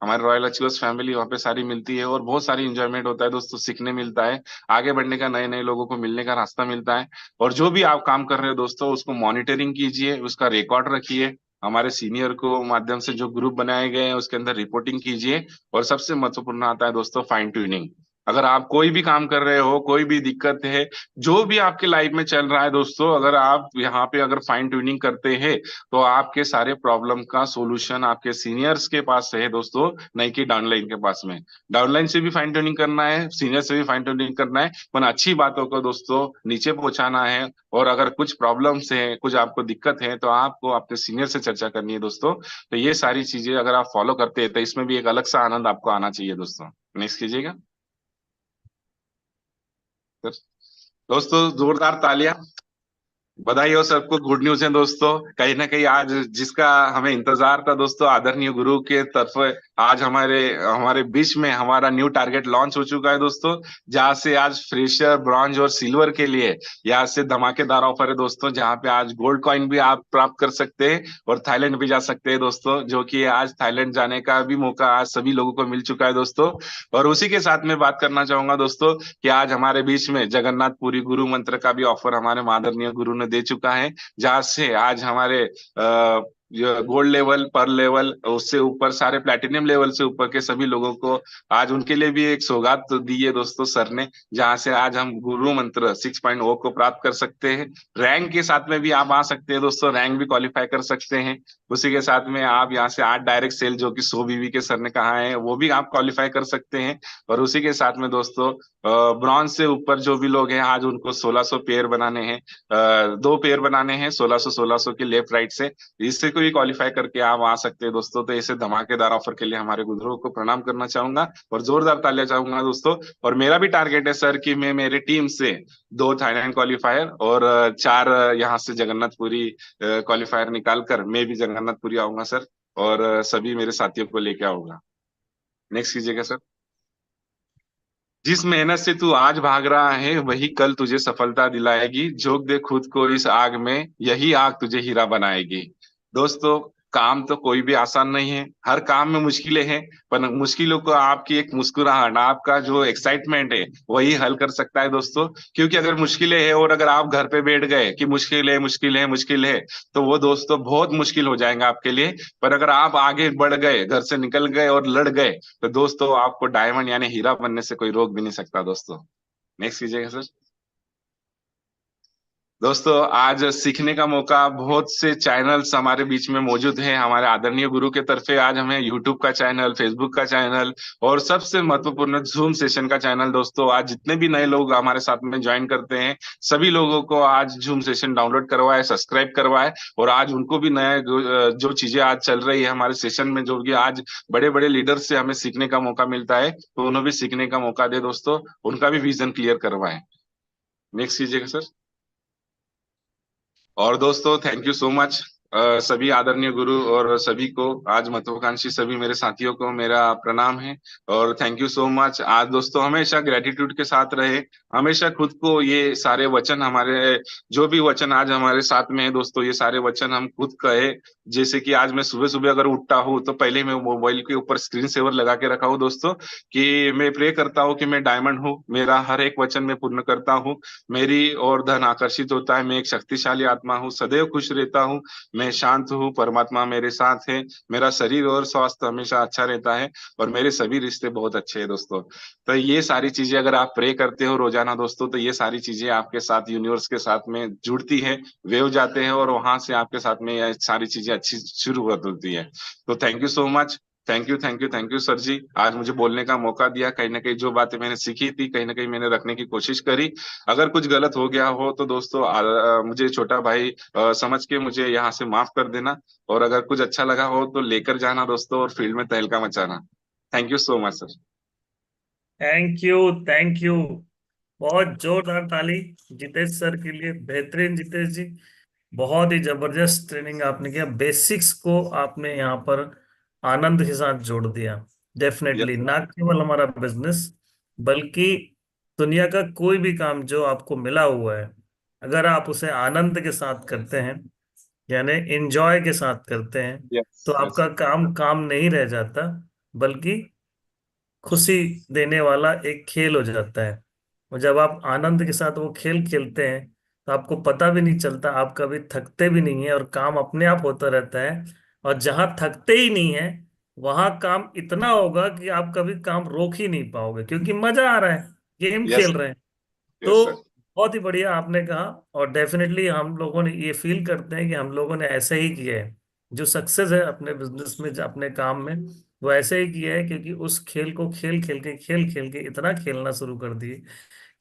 हमारे रॉयल अचीवर्स फैमिली वहाँ पे सारी मिलती है और बहुत सारी इंजॉयमेंट होता है दोस्तों, सीखने मिलता है, आगे बढ़ने का, नए नए लोगों को मिलने का रास्ता मिलता है। और जो भी आप काम कर रहे हो दोस्तों, उसको मॉनिटरिंग कीजिए, उसका रिकॉर्ड रखिए, हमारे सीनियर को माध्यम से जो ग्रुप बनाए गए हैं उसके अंदर रिपोर्टिंग कीजिए। और सबसे महत्वपूर्ण आता है दोस्तों फाइन ट्यूनिंग। अगर आप कोई भी काम कर रहे हो, कोई भी दिक्कत है, जो भी आपके लाइफ में चल रहा है दोस्तों, अगर आप यहाँ पे अगर फाइन ट्यूनिंग करते हैं तो आपके सारे प्रॉब्लम का सॉल्यूशन आपके सीनियर्स के पास है दोस्तों, नहीं कि डाउनलाइन के पास में। डाउनलाइन से भी फाइन ट्यूनिंग करना है, सीनियर से भी फाइन ट्यूनिंग करना है, पर अच्छी बातों को दोस्तों नीचे पहुंचाना है। और अगर कुछ प्रॉब्लम्स है, कुछ आपको दिक्कत है, तो आपको अपने सीनियर से चर्चा करनी है दोस्तों। तो ये सारी चीजें अगर आप फॉलो करते हैं तो इसमें भी एक अलग सा आनंद आपको आना चाहिए दोस्तों। नेक्स्ट कीजिएगा दोस्तों, जोरदार तालियां, बधाई हो सबको। गुड न्यूज है दोस्तों, कहीं ना कहीं आज जिसका हमें इंतजार था दोस्तों, आदरणीय गुरु के तरफ आज हमारे हमारे बीच में हमारा न्यू टारगेट लॉन्च हो चुका है दोस्तों। जहां से आज फ्रेशर, ब्रॉन्ज और सिल्वर के लिए यहाँ से धमाकेदार ऑफर है दोस्तों, जहां पे आज गोल्ड कॉइन भी आप प्राप्त कर सकते हैं और थाईलैंड भी जा सकते हैं दोस्तों, जो कि आज थाईलैंड जाने का भी मौका आज सभी लोगों को मिल चुका है दोस्तों। और उसी के साथ में बात करना चाहूंगा दोस्तों कि आज हमारे बीच में जगन्नाथपुरी गुरु मंत्र का भी ऑफर हमारे आदरणीय गुरु ने दे चुका है, जहां से आज हमारे गोल्ड लेवल, पर्ल लेवल, उससे ऊपर सारे प्लेटिनियम लेवल से ऊपर के सभी लोगों को आज उनके लिए भी एक सौगात तो दी है दोस्तों सर ने, जहां से आज हम गुरु मंत्र 6.0 को प्राप्त कर सकते हैं। रैंक के साथ में भी आप आ सकते हैं दोस्तों, रैंक भी क्वालिफाई कर सकते हैं। उसी के साथ में आप यहाँ से 8 डायरेक्ट सेल जो कि 100 बीवी के सर ने कहा है वो भी आप क्वालिफाई कर सकते हैं। और उसी के साथ में दोस्तों ब्रॉन्ज से ऊपर जो भी लोग हैं आज उनको 1600 पेयर बनाने हैं, 2 पेयर बनाने हैं 1600 1600 के लेफ्ट राइट से। इससे कोई क्वालिफाई करके आप आ सकते हैं दोस्तों। तो ऐसे धमाकेदार ऑफर के लिए हमारे गुरुओं को प्रणाम करना चाहूंगा और जोरदार तालियां चाहूंगा दोस्तों। और मेरा भी टारगेट है सर कि मैं मेरी टीम से 2 थाईलैंड क्वालिफायर और 4 यहाँ से जगन्नाथपुरी क्वालिफायर निकाल कर मैं भी जगन्नाथपुरी आऊंगा सर, और सभी मेरे साथियों को लेके आऊंगा। नेक्स्ट कीजिएगा सर। जिस मेहनत से तू आज भाग रहा है वही कल तुझे सफलता दिलाएगी, झोंक दे खुद को इस आग में, यही आग तुझे हीरा बनाएगी। दोस्तों काम तो कोई भी आसान नहीं है, हर काम में मुश्किलें हैं, पर मुश्किलों को आपकी एक मुस्कुराहट, आपका जो एक्साइटमेंट है वही हल कर सकता है दोस्तों। क्योंकि अगर मुश्किलें हैं और अगर आप घर पे बैठ गए कि मुश्किल है मुश्किल है मुश्किल है, तो वो दोस्तों बहुत मुश्किल हो जाएगा आपके लिए। पर अगर आप आगे बढ़ गए, घर से निकल गए और लड़ गए, तो दोस्तों आपको डायमंड यानी हीरा बनने से कोई रोक भी नहीं सकता दोस्तों। नेक्स्ट कीजिएगा सर। दोस्तों आज सीखने का मौका, बहुत से चैनल्स हमारे बीच में मौजूद हैं हमारे आदरणीय गुरु के तरफे। आज हमें यूट्यूब का चैनल, फेसबुक का चैनल और सबसे महत्वपूर्ण जूम सेशन का चैनल। दोस्तों आज जितने भी नए लोग हमारे साथ में ज्वाइन करते हैं सभी लोगों को आज जूम सेशन डाउनलोड करवाए, सब्सक्राइब करवाए, और आज उनको भी नए जो चीजें आज चल रही है हमारे सेशन में, जो कि आज बड़े बड़े लीडर से हमें सीखने का मौका मिलता है, तो उन्हें भी सीखने का मौका दे दोस्तों, उनका भी विजन क्लियर करवाए। नेक्स्ट कीजिएगा सर। और दोस्तों थैंक यू सो मच सभी आदरणीय गुरु और सभी को, आज महत्वाकांक्षी सभी मेरे साथियों को मेरा प्रणाम है और थैंक यू सो मच। आज दोस्तों हमेशा ग्रेटिट्यूड के साथ रहे, हमेशा खुद को ये सारे वचन, हमारे जो भी वचन आज हमारे साथ में है दोस्तों, ये सारे वचन हम खुद कहे। जैसे कि आज मैं सुबह सुबह अगर उठता हूँ तो पहले मैं मोबाइल के ऊपर स्क्रीन सेवर लगा के रखा हूँ दोस्तों, कि मैं प्रे करता हूँ कि मैं डायमंड हूँ, मेरा हर एक वचन मैं पूर्ण करता हूँ, मेरी और धन आकर्षित होता है, मैं एक शक्तिशाली आत्मा हूँ, सदैव खुश रहता हूँ, मैं शांत हूँ, परमात्मा मेरे साथ है, मेरा शरीर और स्वास्थ्य हमेशा अच्छा रहता है और मेरे सभी रिश्ते बहुत अच्छे हैं दोस्तों। तो ये सारी चीजें अगर आप प्रे करते हो रोजाना दोस्तों, तो ये सारी चीजें आपके साथ यूनिवर्स के साथ में जुड़ती है, वेव जाते हैं और वहां से आपके साथ में ये सारी चीजें अच्छी शुरू होती है। तो thank you so much, thank you thank you thank you sir ji, आज मुझे बोलने का मौका दिया। कहीं ना कहीं जो बातें मैंने सीखी थी कहीं ना कहीं मैंने रखने की कोशिश करी। अगर कुछ गलत हो गया हो तो दोस्तों मुझे छोटा भाई समझ के मुझे यहाँ से माफ कर देना, और अगर कुछ अच्छा लगा हो तो लेकर जाना दोस्तों और फील्ड में तहलका मचाना। Thank you so much sir. Thank you, thank you. बहुत जोरदार ताली जितेश सर के लिए। बेहतरीन जितेश जी, बहुत ही जबरदस्त ट्रेनिंग आपने किया। बेसिक्स को आपने यहाँ पर आनंद के साथ जोड़ दिया। डेफिनेटली यस ना केवल हमारा बिजनेस, बल्कि दुनिया का कोई भी काम जो आपको मिला हुआ है, अगर आप उसे आनंद के साथ करते हैं, यानी एंजॉय के साथ करते हैं, यस तो यस आपका काम काम नहीं रह जाता, बल्कि खुशी देने वाला एक खेल हो जाता है। और जब आप आनंद के साथ वो खेल खेलते हैं तो आपको पता भी नहीं चलता, आप कभी थकते भी नहीं है और काम अपने आप होता रहता है। और जहां थकते ही नहीं है वहां काम इतना होगा कि आप कभी काम रोक ही नहीं पाओगे, क्योंकि मजा आ रहा है, गेम यस खेल रहे हैं। यस तो सर। बहुत ही बढ़िया आपने कहा। और डेफिनेटली हम लोगों ने ये फील करते हैं कि हम लोगों ने ऐसे ही किया है। जो सक्सेस है अपने बिजनेस में, जो अपने काम में, वो ऐसे ही किया है, क्योंकि उस खेल को खेल खेल के इतना खेलना शुरू कर दिए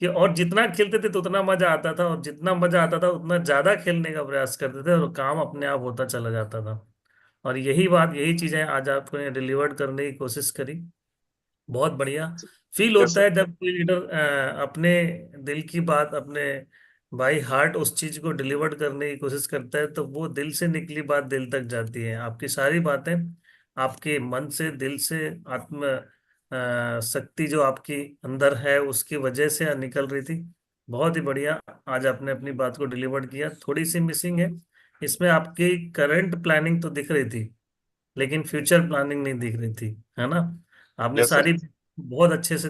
कि, और जितना खेलते थे तो उतना मजा आता था, और जितना मजा आता था उतना ज्यादा खेलने का प्रयास करते थे, और काम अपने आप होता चला जाता था। और यही बात, यही चीजें आज आपने डिलीवर करने की कोशिश करी। बहुत बढ़िया फील यस होता सर। है जब कोई लीडर अपने दिल की बात, अपने बाई हार्ट उस चीज को डिलीवर करने की कोशिश करता है, तो वो दिल से निकली बात दिल तक जाती है। आपकी सारी बातें आपके मन से, दिल से, आत्म शक्ति जो आपकी अंदर है उसकी वजह से निकल रही थी। बहुत ही बढ़िया। आज आपने अपनी बात को डिलीवर किया। थोड़ी सी मिसिंग है इसमें, आपकी करंट प्लानिंग तो दिख रही थी लेकिन फ्यूचर प्लानिंग नहीं दिख रही थी, है ना। आपने यस सर। सारी बहुत अच्छे से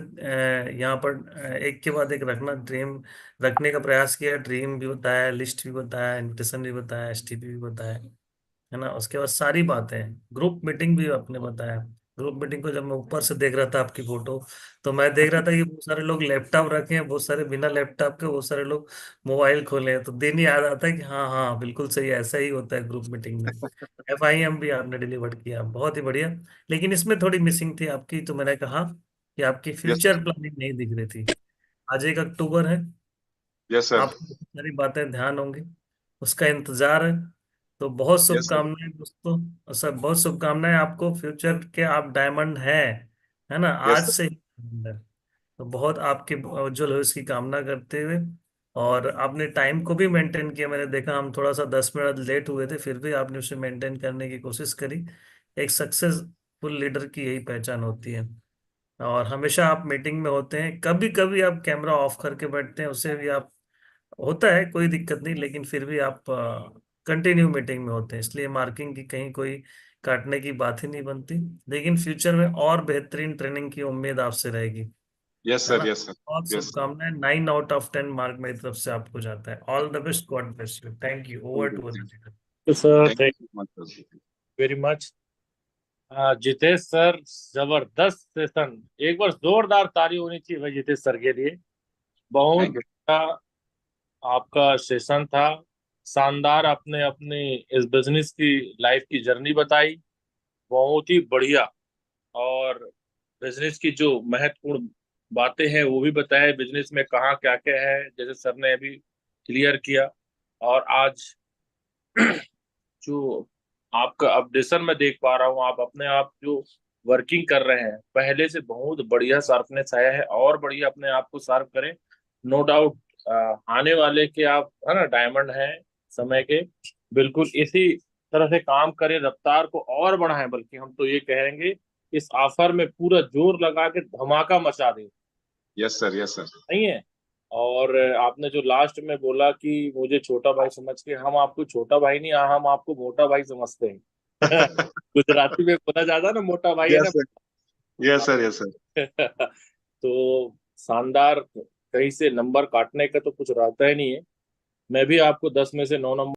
यहाँ पर एक के बाद एक रखना, ड्रीम रखने का प्रयास किया। ड्रीम भी बताया, लिस्ट भी बताया, इन्विटेशन भी बताया, एसटीपी भी बताया। है ना। उसके बाद सारी बातें, ग्रुप मीटिंग भी आपने बताया। ग्रुप मीटिंग को जब मैं ऊपर से देख रहा था आपकी फोटो, तो मैं देख रहा था कि बहुत सारे लोग लैपटॉप रखे हैं, बहुत सारे बिना लैपटॉप के, बहुत सारे लोग मोबाइल खोले हैं। तो दिन याद आता है कि हाँ हाँ बिल्कुल सही, ऐसा ही होता है ग्रुप मीटिंग में। FIM भी आपने डिलीवर किया, बहुत ही बढ़िया। लेकिन इसमें थोड़ी मिसिंग थी आपकी, तो मैंने कहा कि आपकी यस फ्यूचर प्लानिंग नहीं दिख रही थी। आज 1 अक्टूबर है, यस सर। आपको बहुत सारी बातें ध्यान होंगी, उसका इंतजार है। तो बहुत यस सर। शुभकामनाएं दोस्तों, और सब बहुत शुभकामनाएं आपको, फ्यूचर के आप डायमंड हैं, है ना, यस आज सर। से ही diamond है। तो बहुत आपके उज्जवल भविष्य की कामना करते हुए, और आपने टाइम को भी मेंटेन किया। मैंने देखा हम थोड़ा सा 10 मिनट लेट हुए थे, फिर भी आपने उसे मेंटेन करने की कोशिश करी। एक सक्सेसफुल लीडर की यही पहचान होती है। और हमेशा आप मीटिंग में होते हैं, कभी कभी आप कैमरा ऑफ करके बैठते हैं, उसे भी आप, होता है कोई दिक्कत नहीं, लेकिन फिर भी आप कंटिन्यू मीटिंग में होते हैं, इसलिए मार्किंग की कहीं कोई काटने की बात ही नहीं बनती। लेकिन फ्यूचर में और बेहतरीन ट्रेनिंग की उम्मीद आपसे रहेगी, यस है सर। ना। Yes sir. बहुत यस। शुभकामनाएं, 9 आउट ऑफ 10 मार्क मेरी तरफ से आपको जाता है। All the best, God bless you, thank you, over thank you. टू तो sir thank thank you so much sir. Very much. Jitesh sir, जबरदस्त सेशन। एक बार जोरदार ताली होनी चाहिए भाई जितेश सर के लिए। बहुत थैंक यू। बढ़िया आपका सेशन था। शानदार आपने अपनी इस बिजनेस की लाइफ की जर्नी बताई, बहुत ही बढ़िया। और बिजनेस की जो महत्वपूर्ण बातें हैं वो भी बताया, बिजनेस में कहाँ क्या क्या है, जैसे सर ने अभी क्लियर किया। और आज जो आपका अपडेशन मैं देख पा रहा हूँ, आप अपने आप जो वर्किंग कर रहे हैं पहले से बहुत बढ़िया शार्पनेस आया है, और बढ़िया अपने आप को शार्प करें। नो डाउट आने वाले के आप है ना डायमंड हैं समय के। बिल्कुल इसी तरह से काम करें, रफ्तार को और बढ़ाएं, बल्कि हम तो ये कहेंगे इस ऑफर में पूरा जोर लगा के धमाका मचा दें। Yes sir. Yes sir. नहीं है। और आपने जो लास्ट में बोला कि मुझे छोटा भाई समझ के, हम आपको छोटा भाई नहीं, हम आपको मोटा भाई समझते हैं। गुजराती में बोला जाता है ना, मोटा भाई है यस ना। Sir. Yes sir. Yes sir. तो शानदार, कहीं से नंबर काटने का तो कुछ रहता ही नहीं है। मैं भी आपको 10 में से 9 नंबर